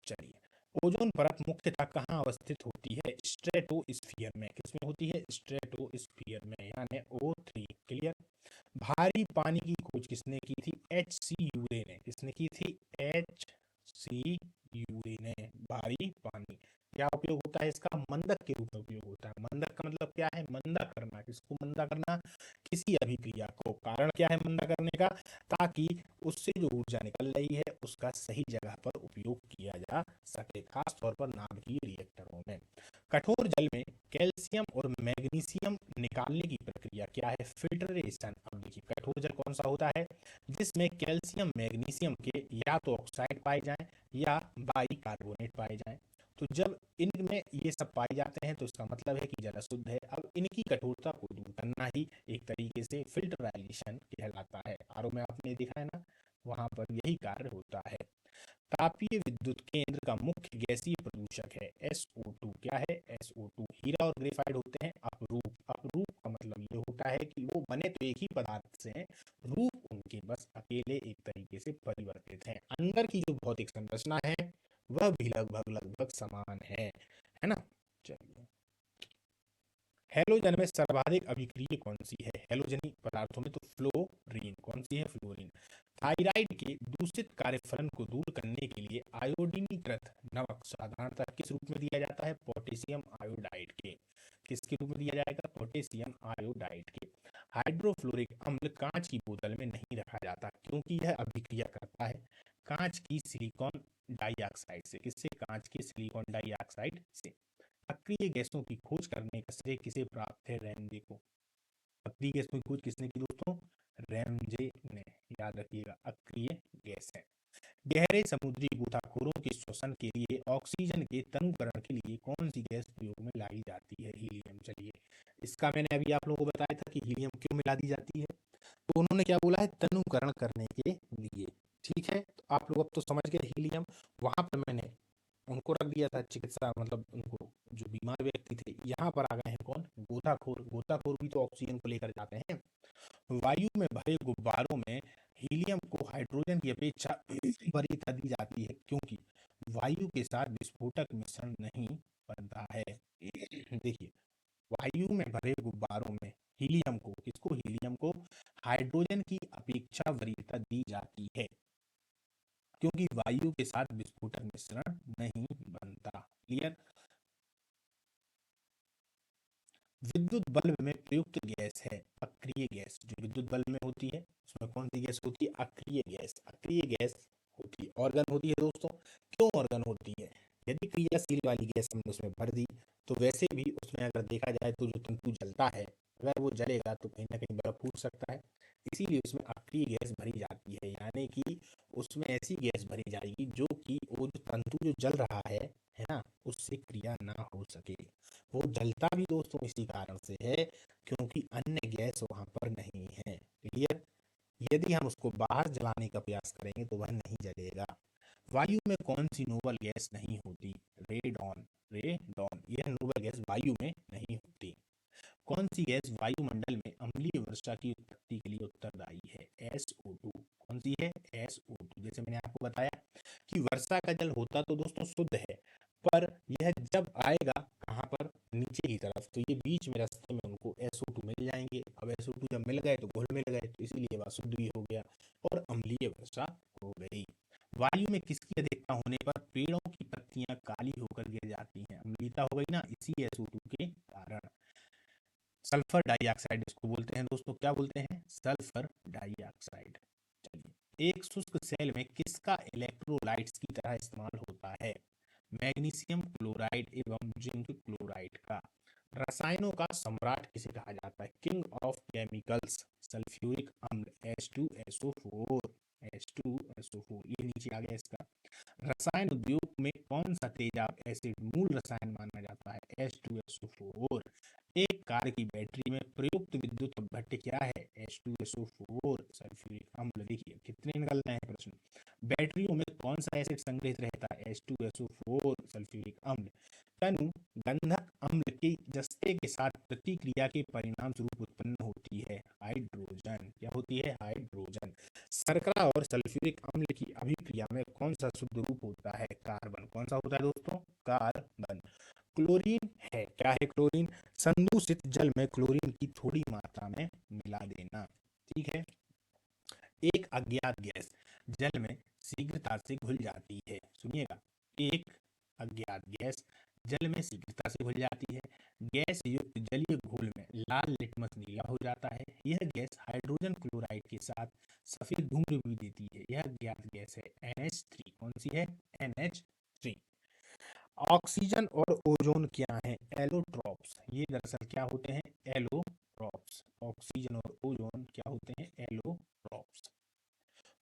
Speaker 1: चलिए, ओजोन परत मुख्यतः कहाँ अवस्थित होती है? स्ट्रेटोस्फीयर में। किसमें होती है? स्ट्रेटोस्फीयर में, यानी O3। क्लियर? भारी पानी की खोज किसने की थी? HC यूरे ने। किसने की थी? HC यूरे ने। भारी पानी क्या उपयोग होता है इसका? मंदक के रूप में उपयोग होता है। मंदक का मतलब क्या है? मंदा करना। किसको मंदा करना? किसी अभिक्रिया को। कारण क्या है मंदा करने का? ताकि उससे जो ऊर्जा निकल रही है उसका सही जगह पर उपयोग किया जा सके, खास तौर पर नाभिकीय रिएक्टरों में। कठोर जल में कैल्शियम और मैग्नीशियम निकालने की प्रक्रिया क्या है? फिल्ट्रेशन। अब देखिए, कठोर जल कौन सा होता है? जिसमें कैल्शियम मैग्नीशियम के या तो ऑक्साइड पाए जाएं या बाई कार्बोनेट पाए जाएं। तो जब इनमें ये सब पाए जाते हैं तो इसका मतलब है कि जल अशुद्ध है। अब इनकी कठोरता को दूर करना ही एक तरीके से फिल्ट्राइजेशन कहलाता है। आरओ में आपने देखा है ना, वहां पर यही कार्य होता है। तापीय विद्युत केंद्र का मुख्य गैसीय प्रदूषक है SO2। क्या है? SO2। हीरा और ग्रेफाइट होते हैं अपरूप। अपरूप का मतलब ये होता है कि वो बने तो एक ही पदार्थ से हैं, रूप उनके बस अकेले एक तरीके से परिवर्तित हैं। अंदर की जो भौतिक संरचना है वह भी लगभग लगभग समान है। है ना। चलिए, हैलोजन में सर्वाधिक अभिक्रिय कौन सी है? हैलोजनी पदार्थों में तो फ्लोरीन, कौन सी है? फ्लोरीन। थायराइड के दूषित कार्यफलन को दूर करने के लिए आयोडीनीकृत नमक साधारणतः किस रूप में दिया जाता है? पोटेशियम आयोडाइड के। किसके रूप में दिया जाएगा? पोटेशियम आयोडाइड के। हाइड्रोफ्लोरिक अम्ल कांच की बोतल में नहीं रखा जाता क्योंकि यह अभिक्रिया करता है कांच की सिलिकॉन डाइऑक्साइड से। किससे? कांच के सिलिकॉन डाइऑक्साइड से। अक्रिय गैसों की खोज करने का श्रेय किसे प्राप्त है? रैमजे को। अक्रिय गैसों की खोज किसने की दोस्तों? रैमजे ने। याद रखिएगा, अक्रिय गैस है। गहरे समुद्री गोताखोरों के श्वसन के लिए ऑक्सीजन के तनुकरण के लिए कौन सी गैस प्रयोग में लाई जाती है? हीलियम। चलिए, इसका मैंने अभी आप लोगों को बताया था कि हीलियम क्यों मिला दी जाती है, तो उन्होंने क्या बोला है? तनुकरण करने के लिए। ठीक है, तो आप लोग अब तो समझ गए हीलियम। वहां पर मैंने उनको रख दिया था चिकित्सा, मतलब उनको जो बीमार व्यक्ति थे। यहाँ पर आ गए हैं कौन? गोताखोर। गोताखोर भी तो ऑक्सीजन को लेकर जाते हैं। वायु में भरे गुब्बारों में हीलियम को हाइड्रोजन की अपेक्षा वरीयता दी जाती है क्योंकि वायु के साथ विस्फोटक मिश्रण नहीं बनता है। देखिए, वायु में भरे गुब्बारों में हीलियम को, किसको? हीलियम को हाइड्रोजन की अपेक्षा वरीयता दी जाती है क्योंकि वायु के साथ विस्फोटक मिश्रण नहीं बनता। क्लियर। विद्युत बल्ब में प्रयुक्त गैस है अक्रिय गैस। जो विद्युत बल्ब में होती है उसमें कौन सी गैस होती है? अक्रिय गैस। अक्रिय गैस होती है, ऑर्गन होती है दोस्तों। क्यों ऑर्गन होती है? यदि क्रियाशील वाली गैस हमने उसमें भर दी तो वैसे भी उसमें अगर देखा जाए तो जो तंतु जलता है, अगर वो जलेगा तो कहीं ना कहीं बर्फ फूट सकता है। इसीलिए उसमें अक्रिय गैस भरी जाती है, यानी कि उसमें ऐसी गैस भरी जाएगी जो कि वो जो तंतु जो जल रहा है ना, उससे क्रिया ना हो सके। वो जलता भी दोस्तों इसी कारण से है क्योंकि अन्य गैस वहां पर नहीं है। क्लियर। यदि हम उसको बाहर जलाने का प्रयास करेंगे तो वह नहीं जलेगा। वायु में कौन सी नोबल गैस नहीं होती? रेडॉन। रेडॉन, यह नोबल गैस वायु में नहीं होती। कौन सी गैस वायुमंडल में अम्लीय वर्षा की उत्पत्ति के लिए उत्तरदायी है? SO2। कौन सी है? SO2। जैसे मैंने आपको बताया कि वर्षा का जल होता तो दोस्तों शुद्ध है, पर यह जब आएगा कहाँ पर? नीचे की तरफ, तो ये बीच में रास्ते में उनको SO2 मिल जाएंगे। अब SO2 जब मिल गए तो घुल मिल गए, तो इसीलिए वह शुद्ध भी हो गया और अम्लीय वर्षा हो गई। वायु में किसकी अधिकता होने पर पेड़ों की पत्तियां काली होकर गिर जाती हैं? अम्लीयता हो गई ना, इसी SO2 के कारण। सल्फर डाइऑक्साइड इसको बोलते हैं दोस्तों, क्या बोलते हैं? Sulphur dioxide. चलिए, एक शुष्क सेल में किसका इलेक्ट्रोलाइट्स की तरह इस्तेमाल होता है? मैग्नीशियम क्लोराइड एवं जिंक क्लोराइड का। रसायनों का सम्राट किसे कहा जाता है? King of chemicals. सल्फ्यूरिक अम्ल H2SO4। H2SO4, ये नीचे आ गया इसका। रसायन उद्योग में कौन सा तेजाब एसिड मूल रसायन माना जाता है? H2SO4। एक कार की बैटरी में प्रयुक्त विद्युत अपघट्य क्या है? H2SO4 सल्फ्यूरिक अम्ल। देखिए कितने निकल रहे हैं प्रश्न। बैटरियों में कौन सा एसिड संग्रहित रहता है? H2SO4 सल्फ्यूरिक अम्ल। तनु गंधक अम्ल की जस्ते के साथ प्रतिक्रिया के परिणाम स्वरूप उत्पन्न होती है हाइड्रोजन। क्या होती है? हाइड्रोजन। शर्करा और सल्फ्यूरिक अम्ल की अभिक्रिया में कौन सा शुद्ध रूप होता है? कार्बन। कौन सा होता है दोस्तों? कार्बन। क्लोरीन है, क्या है क्लोरीन? संदूषित जल में क्लोरीन की थोड़ी मात्रा में मिला देना। ठीक है। एक अज्ञात गैस जल में शीघ्रता से घुल जाती है। सुनिएगा, एक अज्ञात गैस जल में शीघ्रता से घुल जाती है। गैस युक्त जलीय घोल में लाल लिटमस नीला हो जाता है। यह गैस हाइड्रोजन क्लोराइड के साथ सफेद धूम्र भी देती है। यह अज्ञात गैस है NH3। कौन सी है? NH3। ऑक्सीजन और ओजोन क्या है? एलोट्रॉप्स। ये दरअसल क्या होते हैं? एलोट्रॉप्स। ऑक्सीजन और ओजोन क्या होते हैं? एलोट्रॉप्स।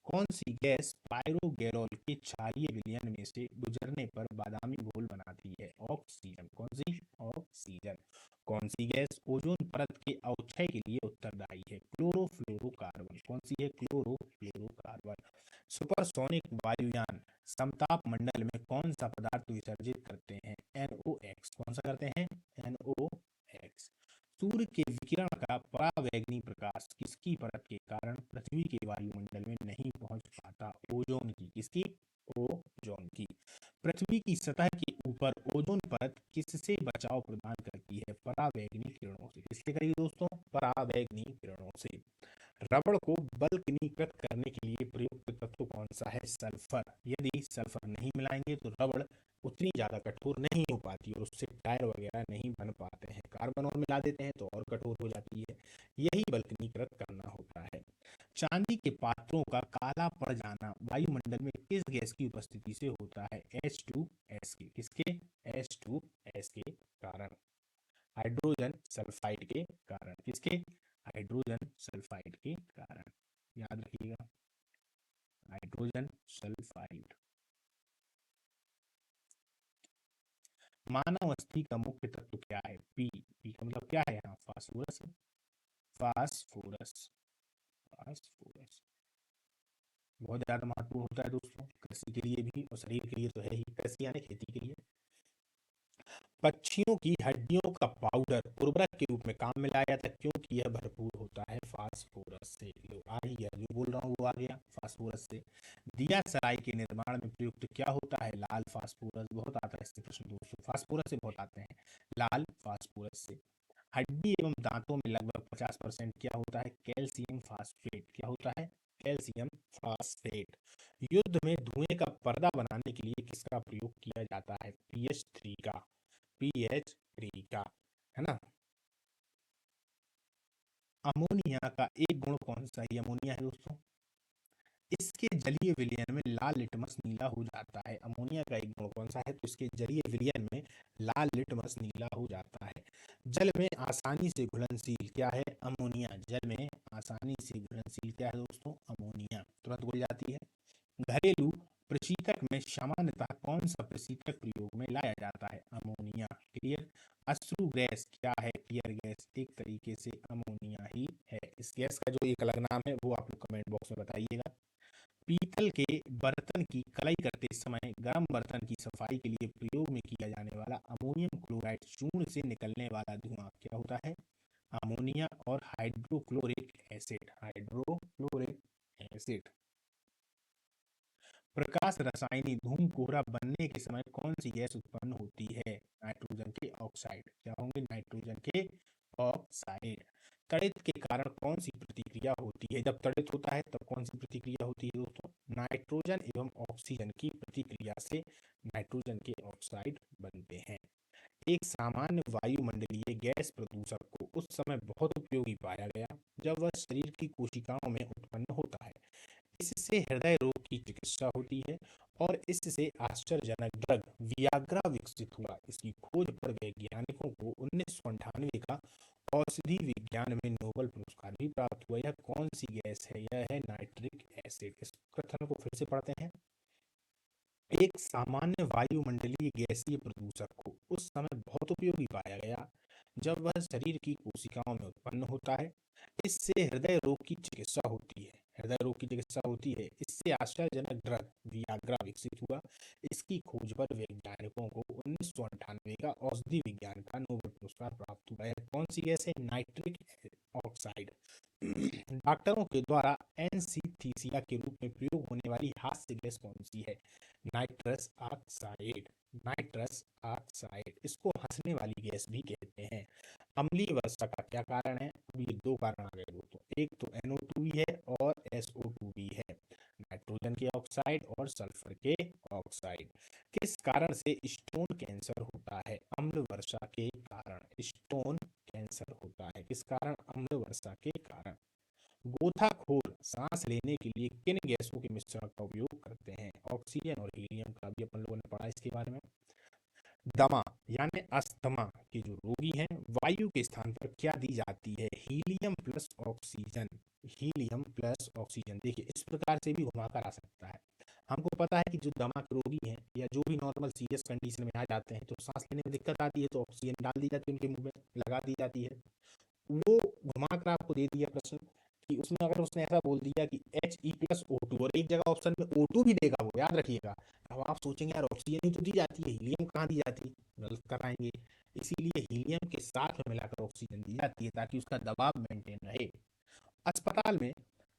Speaker 1: कौन सी गैस पायरोगेरोल के क्षारीय विलयन में से गुजरने पर बादामी घोल बनाती है? ऑक्सीजन। कौन सी? ऑक्सीजन। कौन सी गैस ओजोन परत के अवक्षय के लिए उत्तरदायी है? क्लोरोफ्लोरोकार्बन। कौन सी है? क्लोरोफ्लोरोकार्बन। सुपरसोनिक वायुयान समताप मंडल में कौन सा पदार्थ विसर्जित करते हैं? NOx। कौन सा करते हैं? NOx। सूर्य के विकिरण का परावैंगनी प्रकाश किसकी परत के कारण पृथ्वी के वायुमंडल में नहीं पहुंच पाता? ओजोन की। किसकी? ओजोन की। पृथ्वी की सतह के ऊपर ओजोन परत किससे बचाव प्रदान करती है? पराबैंगनी किरणों से। किससे करेगी दोस्तों? पराबैंगनी किरणों से। रबड़ को बल्कनीकृत करने के लिए प्रयुक्त तत्व कौन सा है? सल्फर। यदि सल्फर नहीं मिलाएंगे तो रबड़ उतनी ज्यादा कठोर नहीं हो पाती और उससे टायर वगैरह नहीं बन पाते हैं। कार्बन और मिला देते हैं तो और कठोर हो जाती है। यही बल्कनीकृत करना होता है। चांदी के पात्रों का काला पड़ जाना वायुमंडल में किस गैस की उपस्थिति से होता है? H2S के। किसके? H2S के कारण। हाइड्रोजन सल्फाइड के कारण। किसके? हाइड्रोजन सल्फाइड के कारण। याद रखिएगा, हाइड्रोजन सल्फाइड। मानव अस्थि का मुख्य तत्व क्या है? पी। पी का मतलब क्या है यहाँ? फास्फोरस। फास्फोरस। फास्फोरस बहुत ज्यादा महत्वपूर्ण होता है दोस्तों, कृषि के लिए भी और शरीर के लिए तो है ही। कृषि यानी खेती के लिए। पक्षियों की हड्डियों का पाउडर उर्वरक के रूप में काम में लाया जाता है क्योंकि यह भरपूर होता है फास्फोरस से। लो आ ही गया, जो बोल रहा हूँ वो आ गया, फास्फोरस से। दिया सराय के निर्माण में प्रयुक्त क्या होता है? लाल फास्फोरस। बहुत आता है इससे प्रश्न दोस्तों, फास्फोरस से बहुत आते हैं। लाल फास्फोरस से। हड्डी एवं दांतों में लगभग 50% क्या होता है? Calcium phosphate. क्या होता है? Calcium phosphate. युद्ध में धुएं का पर्दा बनाने के लिए किसका प्रयोग किया जाता है? PH3 का। PH3 का, है ना। अमोनिया का एक गुण कौन सा है? अमोनिया है दोस्तों, इसके जलीय विलयन में लाल लिटमस नीला हो जाता है। अमोनिया का एक गुण कौन सा है? तो इसके जलीय विलयन में लाल लिटमस नीला हो जाता है। जल में आसानी से घुलनशील क्या है? अमोनिया। जल में आसानी से घुलनशील क्या है दोस्तों? अमोनिया, तुरंत घुल जाती है। घरेलू प्रशीतक में सामान्यतः कौन सा प्रशीतक प्रयोग में लाया जाता है? अमोनिया। क्लियर। अश्रु गैस क्या है? Tear gas. एक तरीके से अमोनिया ही है। इस गैस का जो एक अलग नाम है वो आप लोग कमेंट बॉक्स में बताइएगा। पीतल के बर्तन की कलाई करते समय गर्म बर्तन की सफाई के लिए प्रयोग में किया जाने वाला अमोनियम क्लोराइड चूर्ण से निकलने वाला धुआं क्या होता है? अमोनिया और हाइड्रोक्लोरिक एसिड। Hydrochloric acid. प्रकाश रसायनी धूम कोहरा बनने के समय कौन सी गैस उत्पन्न होती है? नाइट्रोजन के ऑक्साइड। क्या होंगे? नाइट्रोजन के ऑक्साइड। तड़ित के कारण कौन सी प्रतिक्रिया होती है? जब तड़ित होता है तब कौन सी प्रतिक्रिया होती है दोस्तों? नाइट्रोजन एवं ऑक्सीजन की प्रतिक्रिया से नाइट्रोजन के ऑक्साइड बनते हैं। एक सामान्य वायुमंडलीय गैस प्रदूषक को उस समय बहुत उपयोगी पाया गया जब वह शरीर की कोशिकाओं में उत्पन्न होता है। इससे हृदय रोग की चिकित्सा होती है और इससे आश्चर्यजनक ड्रग वियाग्रा विकसित हुआ। इसकी खोज पर वैज्ञानिकों को 1998 का औषधि विज्ञान में नोबेल पुरस्कार भी प्राप्त हुआ। यह कौन सी गैस है? यह है नाइट्रिक एसिड। इस कथन को फिर से पढ़ते हैं। एक सामान्य वायुमंडलीय गैसीय प्रदूषक को उस समय बहुत उपयोगी पाया गया जब वह शरीर की कोशिकाओं में उत्पन्न होता है। इससे हृदय रोग की चिकित्सा होती है। हृदय रोग की चिकित्सा होती है। इससे आश्चर्यजनक ड्रग वियाग्रा विकसित हुआ। इसकी खोज पर वैज्ञानिकों को 1998 का औषधि विज्ञान का नोबेल पुरस्कार प्राप्त हुआ है। कौन सी गैस है? Nitric oxide. डॉक्टरों के द्वारा एनेस्थीसिया के रूप में प्रयोग होने वाली हास्य गैस कौन सी है? Nitrous oxide. नाइट्रस ऑक्साइड, इसको हंसने वाली गैस भी कहते हैं। अम्लीय वर्षा का क्या कारण है? अब ये दो कारण आ गए दोस्तों, एक तो NO2 भी है और SO2 भी है। नाइट्रोजन के ऑक्साइड और सल्फर के ऑक्साइड। किस कारण से स्टोन कैंसर होता है? अम्ल वर्षा के कारण स्टोन कैंसर होता है। किस कारण? अम्ल वर्षा के कारण। गोताखोर सांस लेने के लिए किन गैसों के मिश्रण का उपयोग करते हैं? ऑक्सीजन और हीलियम का भी अपन लोगों ने पढ़ा इसके बारे में। दमा यानी अस्थमा के जो रोगी हैं वायु के स्थान पर क्या दी जाती है? Helium plus oxygen. Helium plus oxygen. देखिए इस प्रकार से भी घुमाकर आ सकता है। हमको पता है कि जो दमा के रोगी हैं या जो भी नॉर्मल सीरियस कंडीशन में आ जाते हैं तो सांस लेने में दिक्कत आती है तो ऑक्सीजन डाल दी जाती है, उनके मुंह में लगा दी जाती है। वो घुमाकर आपको दे दिया प्रश्न कि उसमें अगर उसने ऐसा बोल दिया कि He+O2 और एक जगह ऑप्शन में O2 भी देगा, वो याद रखिएगा। अब आप सोचेंगे यार ऑक्सीजन ही तो दी जाती है, हीलियम कहाँ दी जाती है? गलत कराएंगे। इसीलिए हीलियम के साथ में मिलाकर ऑक्सीजन दी जाती है ताकि उसका दबाव मेंटेन रहे। अस्पताल में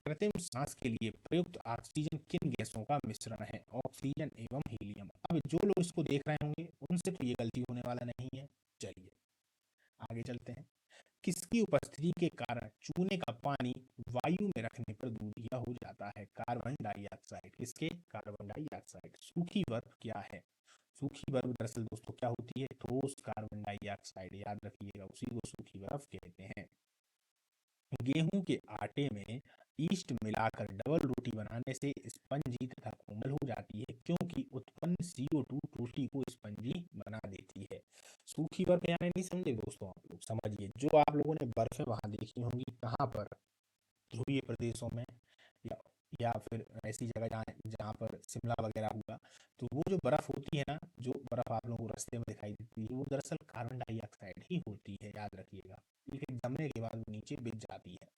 Speaker 1: कृत्रिम सांस के लिए प्रयुक्त ऑक्सीजन किन गैसों का मिश्रण है? ऑक्सीजन एवं हीलियम। अब अब जो लोग इसको देख रहे होंगे उनसे तो ये गलती होने वाला नहीं है। चलिए आगे चलते हैं। किसकी उपस्थिति के कारण चूने का पानी वायु में रखने पर दूधिया हो जाता है? Carbon dioxide. किसके? Carbon dioxide. सूखी बर्फ क्या है? सूखी बर्फ दरअसल दोस्तों क्या होती है? ठोस कार्बन डाइऑक्साइड। याद रखिएगा, उसी को सूखी बर्फ कहते हैं। गेहूं के आटे में ईस्ट मिलाकर डबल रोटी बनाने से स्पंजी तथा कोमल हो जाती है, क्योंकि उत्पन्न CO2 रोटी को स्पंजी बना देती है। सूखी बर्फ यानी नहीं समझे दोस्तों? आप लोग समझिए, जो आप लोगों ने बर्फें वहां देखी होंगी, कहाँ पर? ध्रुवीय प्रदेशों में, या या फिर ऐसी जगह जहाँ जहाँ पर शिमला वगैरह हुआ, तो वो जो बर्फ होती है ना, जो बर्फ आप लोगों को रास्ते में दिखाई देती है, वो दरअसल कार्बन डाइऑक्साइड ही होती है, याद रखिएगा। लेकिन जमने के बाद वो नीचे बिक जाती है।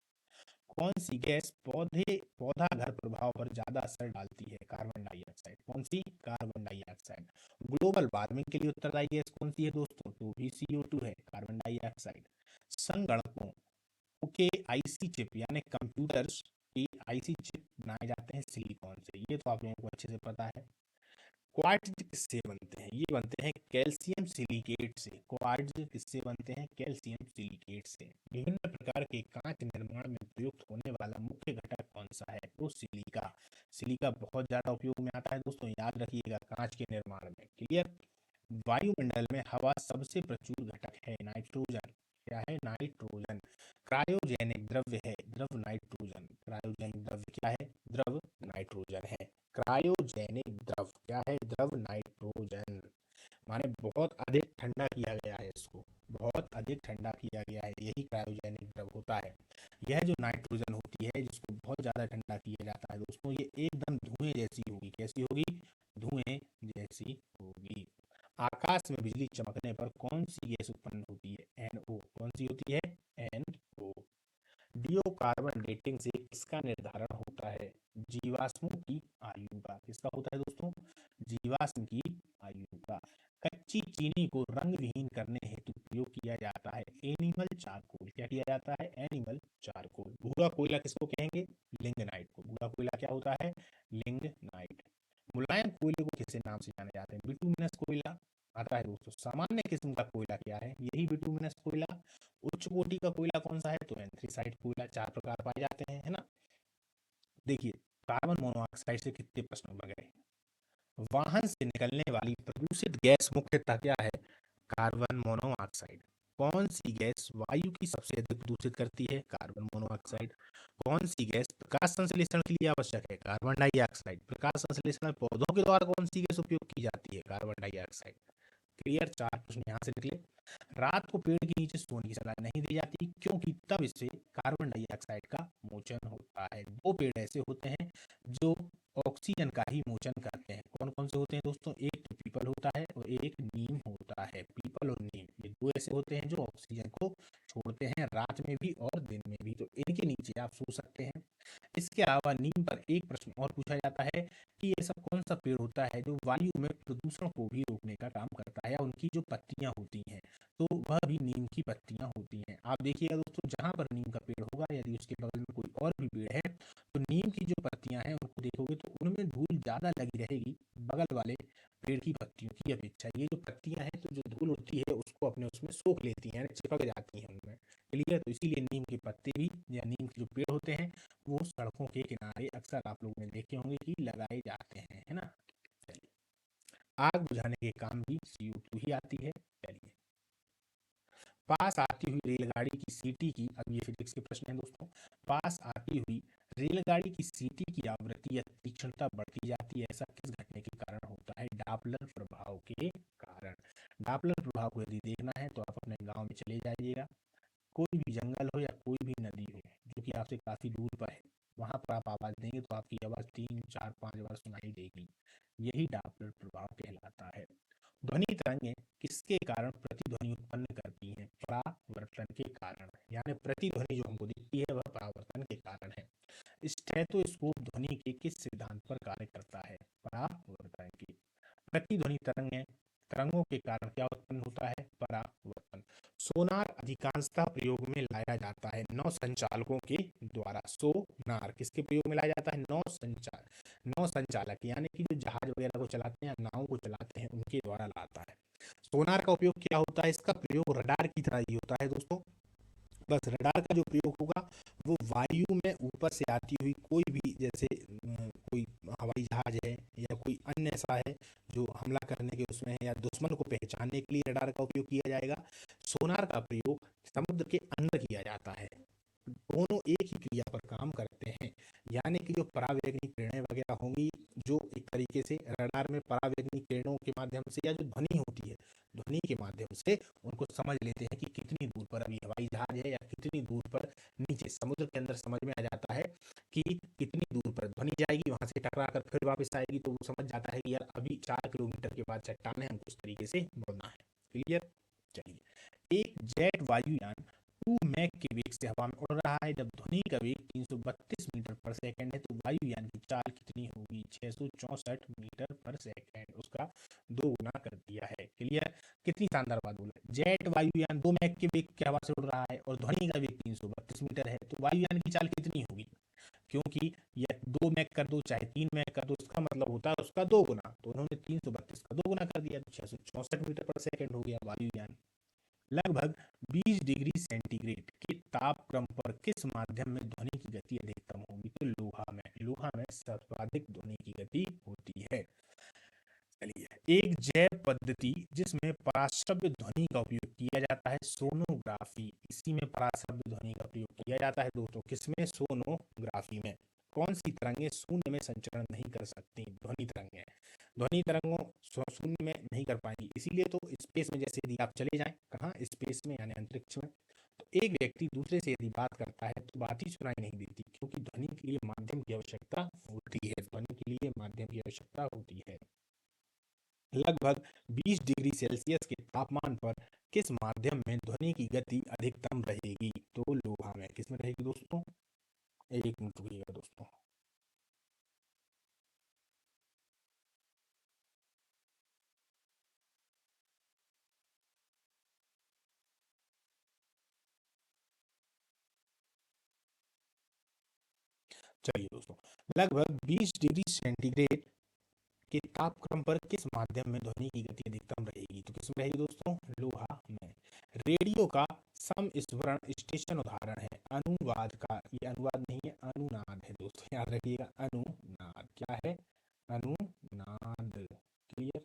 Speaker 1: कौन सी गैस पौधा घर प्रभाव पर ज्यादा असर डालती है? Carbon dioxide. कौन सी? Carbon dioxide. ग्लोबल वार्मिंग के लिए उत्तरदायी गैस कौन सी है दोस्तों? तो भी CO2 है, कार्बन डाइऑक्साइड। संगणकों के आईसी चिप यानी कंप्यूटर्स के आईसी चिप बनाए जाते हैं सिलिकॉन से, ये तो आप लोगों को अच्छे से पता है। क्वार्ट्ज किससे बनते हैं? ये बनते हैं कैल्शियम सिलिकेट से। क्वार्ट्ज किससे बनते हैं? कैल्शियम सिलिकेट से। विभिन्न प्रकार के कांच निर्माण में प्रयुक्त होने वाला मुख्य घटक कौन सा है? तो सिलिका। सिलिका बहुत ज्यादा उपयोग में आता है दोस्तों, याद रखिएगा, कांच के निर्माण में। क्लियर? वायुमंडल में हवा सबसे प्रचुर घटक है नाइट्रोजन। क्या है? नाइट्रोजन। क्रायोजेनिक द्रव्य है द्रव नाइट्रोजन। क्रायोजेनिक द्रव्य क्या है? द्रव नाइट्रोजन है। क्रायोजेनिक द्रव क्या है? द्रव नाइट्रोजन। माने बहुत अधिक ठंडा किया गया है इसको, बहुत अधिक ठंडा किया गया है, यही क्रायोजेनिक द्रव होता है। यह जो नाइट्रोजन होती है जिसको बहुत ज्यादा ठंडा किया जाता है दोस्तों, ये एकदम धुएं जैसी होगी। कैसी होगी? धुएं जैसी होगी। आकाश में बिजली चमकने पर कौन सी गैस उत्पन्न होती है? NO। कौन सी होती है? NO। डीओ कार्बन डेटिंग से किसका निर्धारण होता है? जीवाश्मों की आयु का। किसका होता है दोस्तों? जीवाश्म की आयु का। कच्ची चीनी को रंग विहीन करने हेतु प्रयोग किया जाता है एनिमल चारकोल। क्या किया जाता है? Animal charcoal. भूरा कोयला किसको कहेंगे? लिग्नाइट को। भूरा कोयला क्या होता है? लिग्नाइट। मुलायम कोयले को किस नाम से जाने जाते हैं? बिटुमिनस कोयला आता है दोस्तों। सामान्य किस्म का कोयला क्या है? यही बिटुमिनस कोयला। उच्च कोटि का कोयला कौन सा है? तो एंथ्रीसाइट कोयला। 4 प्रकार पाए जाते हैं, है ना। देखिए, कार्बन मोनोऑक्साइड से कितने प्रश्न बन गए। वाहन से निकलने वाली प्रदूषित गैस मुख्यतः क्या है? Carbon monoxide. कौन सी गैस वायु की सबसे अधिक प्रदूषित करती है? Carbon monoxide. कौन सी गैस प्रकाश संश्लेषण के लिए आवश्यक है? Carbon dioxide. प्रकाश संश्लेषण में पौधों के द्वारा कौन सी गैस उपयोग की जाती है? Carbon dioxide. क्लियर? 4 प्रश्न यहाँ से निकले। रात को पेड़ के नीचे सोने की सलाह नहीं दी जाती, क्योंकि तब इससे कार्बन डाइऑक्साइड का मोचन होता है। 2 पेड़ ऐसे होते हैं जो ऑक्सीजन का ही मोचन करते हैं। कौन कौन से होते हैं दोस्तों? एक तो पीपल होता है और एक नीम होता है। पीपल और नीम, ये 2 ऐसे होते हैं जो ऑक्सीजन को छोड़ते हैं, रात में भी और दिन में भी। तो इनके नीचे आप सो सकते हैं। इसके अलावा नीम पर एक प्रश्न और पूछा जाता है कि ऐसा कौन सा पेड़ होता है जो वायु में प्रदूषण को भी रोकने का काम करता है, या उनकी जो पत्तियां होती हैं तो वह भी नीम की पत्तियां होती हैं। आप देखिएगा दोस्तों, जहां पर नीम का पेड़ होगा, यदि उसके बगल में कोई और भी पेड़ है, तो नीम की जो पत्तियां हैं उनको देखोगे तो उनमें धूल ज्यादा लगी रहेगी बगल वाले पेड़ की पत्तियों की अपेक्षा। ये जो पत्तियां हैं तो जो धूल होती है उसको अपने उसमें सोख लेती हैं, चिपक जाती हैं उनमें। क्लियर? तो इसीलिए नीम के पत्ते भी या नीम के जो पेड़ होते हैं वो सड़कों के किनारे अक्सर आप लोगों ने देखे होंगे कि लगाए जाते हैं, है ना। चलिए, आग बुझाने के काम भी CO2 ही आती है। चलिए, पास आती हुई रेलगाड़ी की सीटी की, अब ये फिजिक्स के प्रश्न हैं दोस्तों। पास आती हुई रेलगाड़ी की सीटी की आवृत्ति या तीक्ष्णता बढ़ती जाती है, ऐसा किस घटने के कारण होता है? डापलर प्रभाव के कारण। डापलर प्रभाव को यदि देखना है तो आप अपने गांव में चले जाइएगा, कोई भी जंगल हो या कोई भी नदी हो जो कि आपसे काफी दूर पर है, वहां पर आप आवाज देंगे तो आपकी आवाज 3 4 5 बार सुनाई देगी। यही डॉपलर प्रभाव कहलाता है। ध्वनि तरंगें किसके कारण प्रतिध्वनि उत्पन्न करती हैं? परावर्तन के कारण। यानी प्रतिध्वनि जो हमको दिखती है वह परावर्तन के कारण है। स्टेथोस्कोप ध्वनि के किस सिद्धांत पर कार्य करता है? परावर्तन की। प्रतिध्वनि तरंगों के कारण क्या उत्पन्न होता है? परावर्तन। सोनार अधिकांशतः प्रयोग में लाया जाता है नौ संचालकों के द्वारा। सोनार किसके प्रयोग में लाया जाता है? नौ संचालक यानी कि जो जहाज वगैरह को चलाते हैं या नाव को चलाते हैं उनके द्वारा लाता है। सोनार का उपयोग क्या होता है? इसका प्रयोग रडार की तरह ही होता है दोस्तों। बस रडार का जो प्रयोग होगा वो वायु में ऊपर से आती हुई कोई भी, जैसे कोई हवाई जहाज है या कोई अन्य ऐसा है जो हमला करने के उसमें है या दुश्मन को पहचानने के लिए रडार का उपयोग किया जाएगा। सोनार का प्रयोग समुद्र के अंदर किया जाता है। दोनों एक ही क्रिया पर काम करते हैं, यानी कि जो परावैंगनिक किरणें वगैरह होंगी, जो एक तरीके से रडार में परावैंगनिक किरणों के माध्यम से या जो ध्वनि होती है, ध्वनि के माध्यम से उनको समझ लेते हैं कि कितनी दूर पर अभी हवाई जहाज है या कितनी दूर पर नीचे समुद्र के अंदर समझ में आ जाता है कि कितनी दूर पर ध्वनि जाएगी, वहां से टकरा कर फिर वापस आएगी, तो वो समझ जाता है कि यार अभी 4 किलोमीटर के बाद चट्टान है, हमको उस तरीके से मुड़ना है। क्लियर? चलिए, एक जेट वायुयान 2 मैक के वेग से हवा में उड़ रहा है। जब ध्वनि का वेग 332 मीटर पर सेकंड है तो वायुयान की चाल कितनी होगी? 664 मीटर पर सेकंड, उसका 2 गुना कर दिया है। क्लियर? कितनी शानदार बात बोला। जेट वायुयान 2 मैक के वेग के हवा से उड़ रहा है और ध्वनि का वेग 332 मीटर है, तो वायुयान की चाल कितनी होगी? क्योंकि यह 2 मैक कर दो चाहे 3 मैक कर दो, उसका मतलब होता है उसका 2 गुना, तो उन्होंने 332 का 2 गुना कर दिया, तो 664 मीटर पर सेकंड हो गया वायुयान। लगभग 20 डिग्री सेंटीग्रेड के तापक्रम पर किस माध्यम में ध्वनि की गति अधिकतम होगी? तो लोहा में सर्वाधिक ध्वनि की गति होती है। चलिए, एक जैव पद्धति जिसमें पराश्रव्य ध्वनि का उपयोग किया जाता है, सोनोग्राफी। इसी में पराश्रव्य ध्वनि का प्रयोग किया जाता है दोस्तों, किसमें? सोनोग्राफी में। कौन सी तरंगें शून्य में संचरण नहीं कर सकती? ध्वनि तरंगें। ध्वनि तरंगों शून्य में नहीं कर पाएंगी, इसीलिए तो स्पेस में जैसे यदि आप चले जाएं, कहाँ? स्पेस में यानी अंतरिक्ष में, तो एक व्यक्ति दूसरे से यदि बात करता है तो बात ही सुनाई नहीं देती, क्योंकि ध्वनि के लिए माध्यम की आवश्यकता होती है। ध्वनि के लिए माध्यम की आवश्यकता होती है। लगभग 20 डिग्री सेल्सियस के तापमान पर किस माध्यम में ध्वनि की गति अधिकतम रहेगी? तो लोहा में। किसमें रहेगी दोस्तों? एक मिनट रुकिएगा दोस्तों। चलिए दोस्तों, लगभग 20 डिग्री सेंटीग्रेड के तापक्रम पर किस माध्यम में ध्वनि की गति अधिकतम रहेगी? तो किसमें रहेगी दोस्तों? लोहा में। रेडियो का समस्वरण स्टेशन उदाहरण है अनुवाद का, ये अनुवाद नहीं है, अनुनाद है दोस्तों, याद रखिएगा। अनुनाद क्या है? अनुनाद। क्लियर?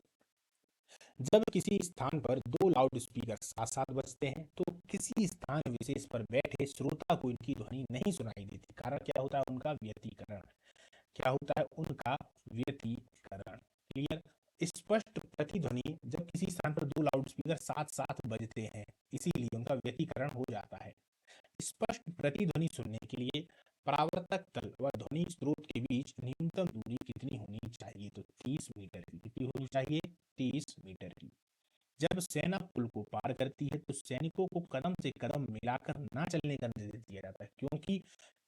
Speaker 1: जब किसी स्थान पर 2 लाउड स्पीकर साथ साथ बजते हैं तो किसी स्थान विशेष पर बैठे श्रोता को इनकी ध्वनि नहीं सुनाई देती। कारण क्या होता है? उनका व्यतिकरण। क्या होता है? उनका व्यतिकरण। क्लियर? स्पष्ट प्रतिध्वनि, जब किसी स्थान पर 2 लाउड स्पीकर साथ साथ बजते हैं इसीलिए उनका व्यतिकरण हो जाता है। स्पष्ट प्रतिध्वनि सुनने के लिए परावर्तक तल व ध्वनि स्रोत के बीच न्यूनतम दूरी कितनी होनी चाहिए? तो 30 मीटर की। कितनी होनी चाहिए? 30 मीटर की। जब सेना पुल को पार करती है तो सैनिकों को कदम से कदम मिलाकर ना चलने का निर्देश दिया जाता है, क्योंकि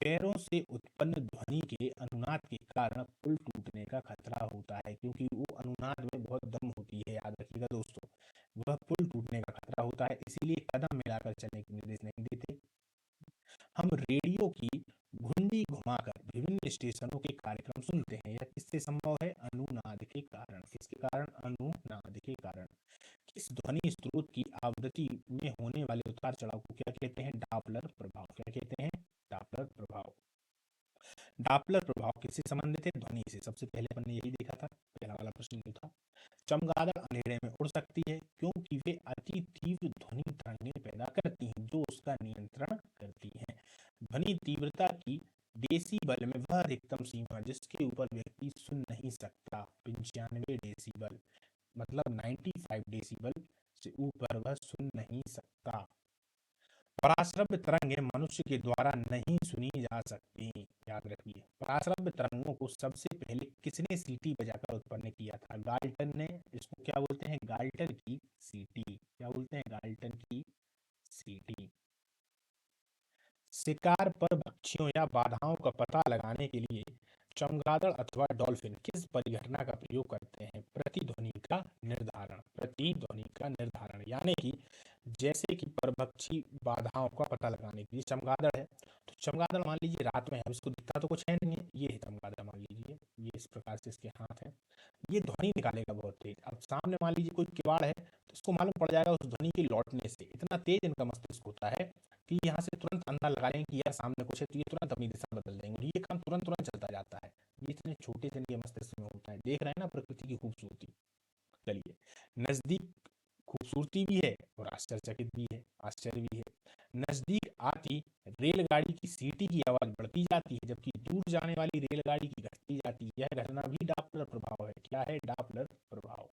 Speaker 1: पैरों से उत्पन्न ध्वनि के अनुनाद के कारण पुल टूटने का खतरा होता है। क्योंकि वो अनुनाद में बहुत दम होती है, याद रखिएगा दोस्तों, वह पुल टूटने का खतरा होता है, इसीलिए कदम मिलाकर चलने के निर्देश नहीं देते। हम रेडियो की घुंडी घुमाकर विभिन्न स्टेशनों के कार्यक्रम सुनते हैं, यह किससे संभव है? अनुनाद के कारण। किसके कारण? अनुनाद के कारण। इस ध्वनि स्रोत की आवृत्ति में होने वाले उतार चढ़ाव को क्या कहते हैं? डॉपलर प्रभाव। क्या कहते हैं? डॉपलर प्रभाव। डॉपलर प्रभाव किससे संबंधित है? ध्वनि से। सबसे पहले अपन ने यही देखा था, पहला वाला प्रश्न जो था। चमगादड़ अंधेरे में उड़ सकती है क्योंकि वे अति तीव्र ध्वनि तरंगें पैदा करती हैं जो उसका नियंत्रण करती हैं। ध्वनि तीव्रता की डेसिबल में वह अधिकतम सीमा जिसके ऊपर व्यक्ति सुन नहीं सकता 95 डेसिबल, मतलब 95 डेसिबल से ऊपर वह सुन नहीं सकता। पराश्रव्य तरंगें मनुष्य के द्वारा नहीं सुनी जा सकती। याद रखिए, पराश्रव्य तरंगों को सबसे पहले किसने सीटी बजाकर उत्पन्न किया था? गाल्टन ने। इसको क्या बोलते हैं? गाल्टन की सीटी। क्या बोलते हैं? गाल्टन की सीटी। शिकार पर भक्षियों या बाधाओं का पता लगाने के लिए चमगादड़ अथवा डॉल्फिन किस परिघटना का प्रयोग करते हैं? प्रतिध्वनि का निर्धारण। प्रतिध्वनि का निर्धारण, यानी कि जैसे कि परभक्षी बाधाओं का पता लगाने के लिए चमगादड़ है, तो चमगादड़ मान लीजिए रात में है, अब इसको दिखता तो कुछ है नहीं है, ये है चमगादड़ मान लीजिए, ये इस प्रकार से इसके हाथ हैं, ये ध्वनि निकालेगा बहुत तेज। अब सामने मान लीजिए कोई किवाड़ है, तो इसको मालूम पड़ जाएगा उस ध्वनि के लौटने से, इतना तेज इनका मस्तिष्क होता है कि यहाँ से तुरंत अंदाजा लगा लेंगे कि यार सामने कुछ है, तो ये तुरंत अपनी दिशा बदल देंगे और ये काम तुरंत तुरंत चलता जाता है। ये इतने छोटे से इनके मस्तिष्क में होता है। देख रहे हैं ना प्रकृति की खूबसूरती। चलिए, नजदीक खूबसूरती भी है और आश्चर्यचकित भी है, आश्चर्य भी है। नजदीक आती रेलगाड़ी की सीटी की आवाज बढ़ती जाती है, जबकि दूर जाने वाली रेलगाड़ी की घटती जाती है। यह घटना भी डॉपलर प्रभाव है। क्या है? डॉपलर प्रभाव।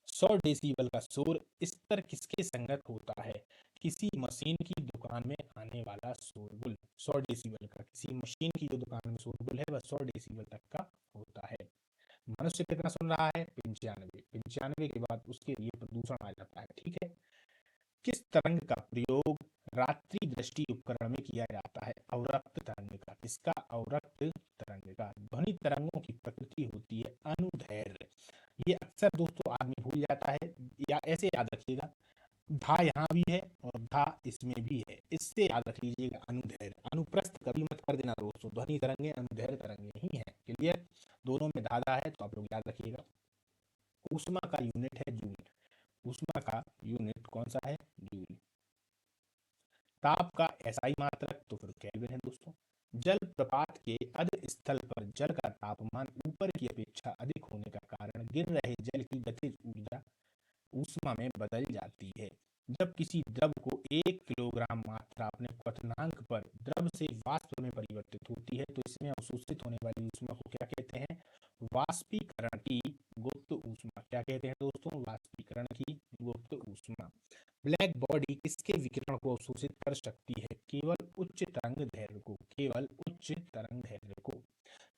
Speaker 1: 100 डेसिबल का शोर स्तर किसके संगत होता है? किसी मशीन की दुकान में आने वाला शोरगुल। 100 डेसिबल का किसी मशीन की जो दुकान में शोरगुल है वह 100 डेसिबल तक का होता है। मनुष्य कितना सुन रहा है? 95। 95 के बाद उसके लिए प्रदूषण आ जाता है। ठीक है। किस तरंग का प्रयोग रात्रि दृष्टि उपकरण में किया जाता है? अवरक्त तरंग का। किसका? अवरक्त तरंग का। ध्वनि तरंगों की प्रकृति होती है अनुदैर्घ्य। ये अक्सर दोस्तों आदमी भूल जाता है, या ऐसे याद रखिएगा, धा यहाँ भी है और धा इसमें भी है, इससे याद रख लीजिएगा अनुदैर्घ्य। अनुप्रस्थ कभी मत कर देना दोस्तों, ध्वनि तरंगे अनुदैर्घ्य तरंगे ही है। क्लियर? दोनों में धाधा है तो आप लोग याद रखिएगा। ऊष्मा का यूनिट है जूल। ऊष्मा का यूनिट कौन सा है? जूल। ताप का एसआई मात्रक तो फिर केल्विन है दोस्तों। जल प्रपात के अध स्थल पर जल का तापमान ऊपर की अपेक्षा अधिक होने का कारण गिर रहे जल की गतिज ऊर्जा ऊष्मा में बदल जाती है। जब किसी द्रव को 1 किलोग्राम मात्रा अपने क्वथनांक पर द्रव से वाष्प में परिवर्तित होती है, तो इसमें अवशोषित होने वाली ऊष्मा को क्या कहते हैं? वाष्पीकरण की गुप्त ऊष्मा। क्या कहते हैं दोस्तों? वाष्पीकरण की गुप्त ऊष्मा। ब्लैक बॉडी किसके विकिरण को अवशोषित कर सकती है? केवल उच्च तरंग दैर्घ्य को। केवल उच्च तरंग दैर्घ्य को।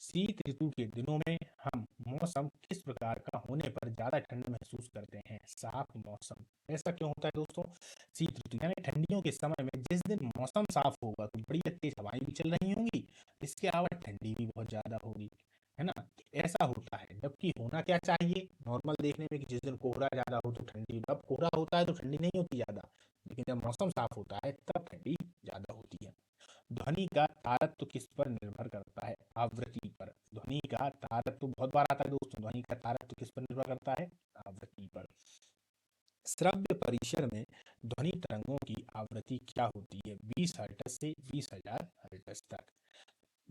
Speaker 1: शीत ऋतु के दिनों में हम मौसम किस प्रकार का होने पर ज्यादा ठंड महसूस करते हैं? साफ मौसम। ऐसा क्यों होता है दोस्तों? शीत ऋतु यानी ठंडियों के समय में जिस दिन मौसम साफ होगा तो बड़ी तेज हवाएं भी चल रही होंगी, इसके अलावा ठंडी भी बहुत ज्यादा होगी, है ना? ऐसा होता है। जबकि होना क्या चाहिए नॉर्मल देखने में कि जिस दिन कोहरा ज्यादा हो तो ठंडी, जब कोहरा होता है तो ठंडी नहीं होती ज्यादा, लेकिन जब मौसम साफ होता है तब ठंडी ज्यादा होती है। ध्वनि का तारत्व किस पर निर्भर करता है? आवृत्ति पर। ध्वनि का तारत्व बहुत बार आता है दोस्तों, ध्वनि का तारत्व किस पर निर्भर करता है? आवृत्ति पर। श्रव्य परिसर में ध्वनि तरंगों की आवृत्ति क्या होती है? 20 हर्ट्ज से 20,000 हर्ट्ज तक।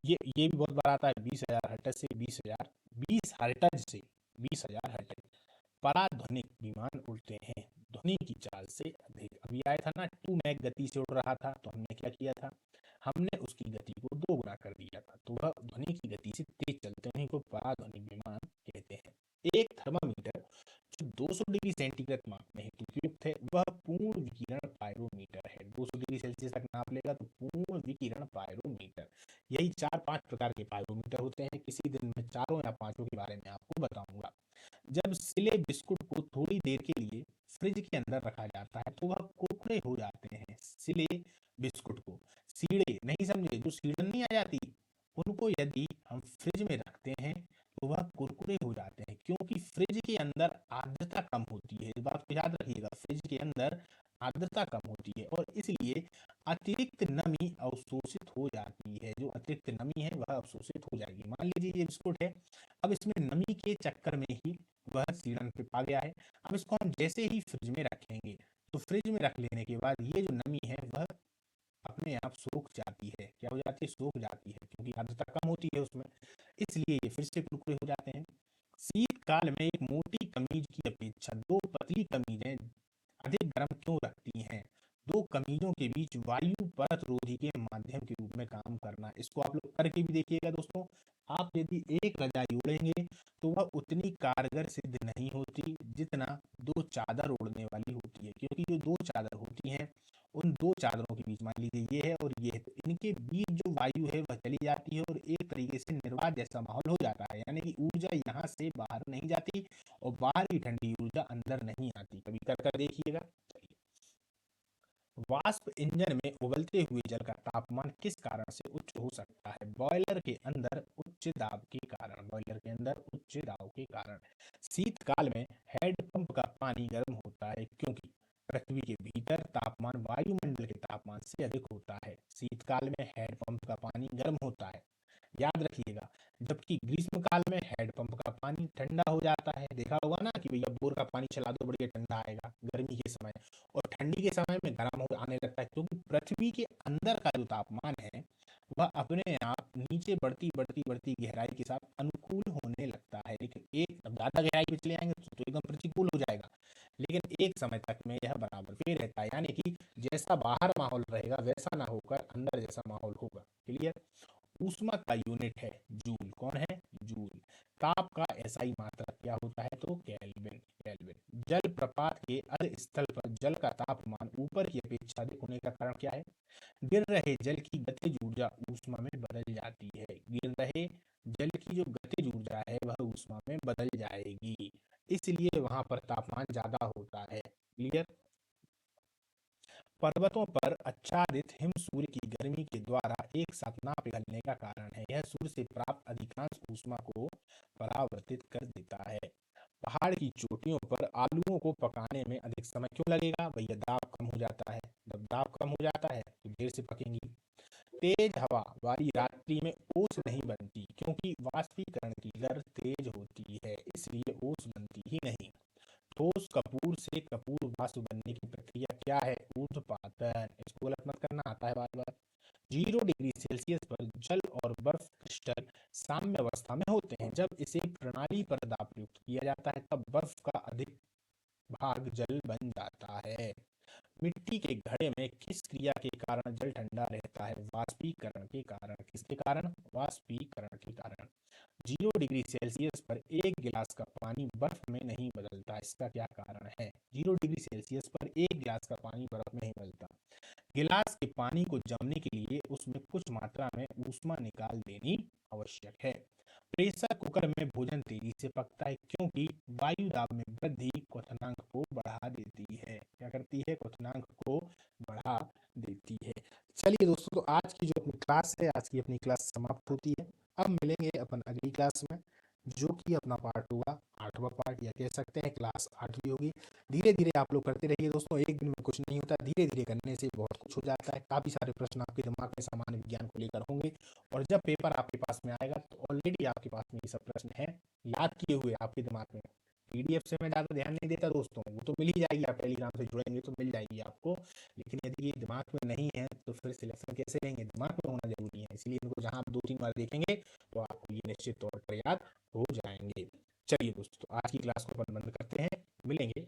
Speaker 1: ये भी बहुत बार आता है, 20,000 हर्ट्ज से 20,000, 20 हर्ट्ज से 20,000 हर्ट्ज। पराध्वनिक विमान उड़ते हैं ध्वनि की चाल से अधिक। अभी आया था ना 2 मैक गति से उड़ रहा था, तो हमने क्या किया था? हमने उसकी गति को 2 गुना कर दिया था, तो वह ध्वनि की गति से तेज चलते हैं, उन्हीं को पराध्वनिक विमान कहते हैं। एक थर्मामीटर जो 200 डिग्री सेंटीग्रेड मापने हेतु उपयुक्त है वह पूर्ण विकिरण पायरोमीटर है। 200 डिग्री सेल्सियस तक नाप लेगा तो पूर्ण विकिरण पायरोमीटर। यही 4-5 प्रकार के पायरोमीटर होते हैं, किसी दिन मैं चारों या पांचों के बारे में आपको बताऊंगा। जब सिले बिस्कुट को थोड़ी देर के लिए फ्रिज के अंदर रखा जाता है तो वह कुरकुरे हो जाते हैं। सिले बिस्कुट को, सीड़े नहीं समझे, जो सीड़न नहीं आ जाती, उनको यदि हम फ्रिज में रखते हैं तो वह कुरकुरे हो जाते हैं, क्योंकि फ्रिज के अंदर आर्द्रता कम होती है। इस बात को याद रखिएगा, फ्रिज के अंदर आर्द्रता कम होती है और इसलिए अतिरिक्त नमी अवशोषित हो जाती है। जो अतिरिक्त नमी है वह अवशोषित हो जाएगी। मान लीजिए ये बिस्कुट है, अब इसमें नमी के चक्कर में ही वह सीड़न पे पा गया है। अब इसको हम जैसे ही फ्रिज में रखेंगे तो फ्रिज में रख लेने के बाद ये जो नमी है वह अपने आप सूख जाती है। क्या हो जाती है? सूख जाती है, क्योंकि आर्द्रता कम होती है उसमें, इसलिए ये फिर से कुरकुरे हो जाते हैं। शीतकाल में एक मोटी कमीज की अपेक्षा 2 पतली कमीजें अधिक गर्म क्यों रखती हैं? 2 कमीजों के बीच वायु परत रोधी के माध्यम के रूप में काम करना। इसको आप लोग करके भी देखिएगा दोस्तों। आप यदि एक रजाई ओढ़ेंगे तो वह उतनी कारगर सिद्ध नहीं होती जितना 2 चादर ओढ़ने वाली होती है, क्योंकि जो 2 चादर होती हैं उन 2 चादरों के बीच, मान लीजिए ये है और ये है, तो इनके बीच जो वायु है वह चली जाती है और एक तरीके से निर्वात जैसा माहौल हो जाता है, यानी कि ऊर्जा यहाँ से बाहर नहीं जाती और बाहर की ठंडी ऊर्जा अंदर नहीं आती। कभी कर देखिएगा। वाष्प इंजन में उबलते हुए जल का तापमान किस कारण से उच्च हो सकता है? बॉयलर के अंदर उच्च दाब के कारण। बॉयलर के अंदर उच्च दाब के कारण। शीतकाल में हैंड पंप का पानी गर्म होता है क्योंकि पृथ्वी के भीतर तापमान वायुमंडल के तापमान से अधिक होता है। शीतकाल में हैंडपंप का पानी गर्म होता है, याद रखिएगा, जबकि ग्रीष्म काल में हैंडपंप का पानी ठंडा हो जाता है। देखा होगा ना कि भैया बोर का पानी चला दो बढ़िया ठंडा आएगा गर्मी के समय, और ठंडी के समय में गर्म हो आने लगता है, क्योंकि पृथ्वी के अंदर का जो तापमान है वह अपने आप नीचे बढ़ती बढ़ती बढ़ती गहराई के साथ अनुकूल होने लगता है। लेकिन एक अब ज्यादा गहराई पे चले जाएंगे तो एकदम प्रतिकूल हो जाएगा, लेकिन एक समय तक में यह बराबर पे रहता है, यानी कि जैसा बाहर माहौल रहेगा वैसा ना होकर अंदर जैसा माहौल होगा। क्लियर। ऊष्मा का यूनिट है जूल। कौन है? जूल। ताप का एसआई मात्रक क्या होता है? तो केल्विन। केल्विन। जल प्रपात के अर्ध स्थल पर जल का तापमान ऊपर की अपेक्षा अधिक होने का कारण क्या है? गिर रहे जल की गतिज ऊर्जा ऊष्मा में बदल जाती है। गिर रहे जल की जो गतिज ऊर्जा है वह ऊष्मा में बदल जाएगी, इसलिए वहां पर तापमान ज्यादा होता है। क्लियर। पर्वतों पर आच्छादित हिम सूर्य की गर्मी के द्वारा एक साथ ना पिघलने का कारण है। यह सूर्य से प्राप्त अधिकांश ऊष्मा को परावर्तित कर देता है। पहाड़ की चोटियों पर आलूओं को पकाने में अधिक समय क्यों लगेगा? भैया दाब कम हो जाता है, जब दाब कम हो जाता है तो देर से पकेंगी। तेज हवा वाली रात्रि में ओस नहीं बनती, क्योंकि वाष्पीकरण की दर तेज होती है, इसलिए ओस बनती ही नहीं। ठोस कपूर से कपूर वाष्प बनने की प्रक्रिया क्या है? ऊर्ध्वपातन। इसको गलत मत करना, आता है बार बार। 0 डिग्री सेल्सियस पर जल और बर्फ क्रिस्टल साम्य अवस्था में होते हैं। जब इसे प्रणाली पर दाब प्रयुक्त किया जाता है तब बर्फ का अधिक भाग जल बन जाता है। मिट्टी के घड़े में किस क्रिया के कारण जल ठंडा रहता है? वाष्पीकरण के कारण। किसके कारण? वाष्पीकरण के कारण। 0 डिग्री सेल्सियस पर एक गिलास का पानी बर्फ में नहीं बदलता, इसका क्या कारण है? 0 डिग्री सेल्सियस पर एक गिलास का पानी बर्फ में नहीं बदलता। गिलास के पानी को जमने के लिए उसमें कुछ मात्रा में ऊष्मा निकाल देनी आवश्यक है। प्रेशर कुकर में भोजन तेजी से पकता है, क्योंकि वायु दाब में वृद्धि क्वथनांक को बढ़ा देती है। क्या करती है? क्वथनांक को बढ़ा देती है। चलिए दोस्तों, तो आज की जो अपनी क्लास है, आज की अपनी क्लास समाप्त होती है। अब मिलेंगे अपन अगली क्लास में, जो कि अपना पार्ट होगा 8वां पार्ट, या कह सकते हैं क्लास 8वीं होगी। धीरे धीरे आप लोग करते रहिए दोस्तों, एक दिन में कुछ नहीं होता, धीरे धीरे करने से बहुत कुछ हो जाता है। काफ़ी सारे प्रश्न आपके दिमाग में सामान्य विज्ञान को लेकर होंगे, और जब पेपर आपके पास में आएगा तो ऑलरेडी आपके पास में ये सब प्रश्न हैं याद किए हुए आपके दिमाग में। पीडीएफ से मैं ज़्यादा ध्यान नहीं देता दोस्तों, वो तो मिल ही जाएगी, आप टेलीग्राम से जुड़ेंगे तो मिल जाएगी आपको, लेकिन यदि ये दिमाग में नहीं है तो फिर सिलेक्शन कैसे लेंगे? दिमाग में होना जरूरी है, इसलिए इनको जहाँ आप 2-3 बार देखेंगे तो आपको ये निश्चित तौर पर याद हो जाएंगे। चलिए दोस्तों, आज की क्लास को अपन बंद करते हैं, मिलेंगे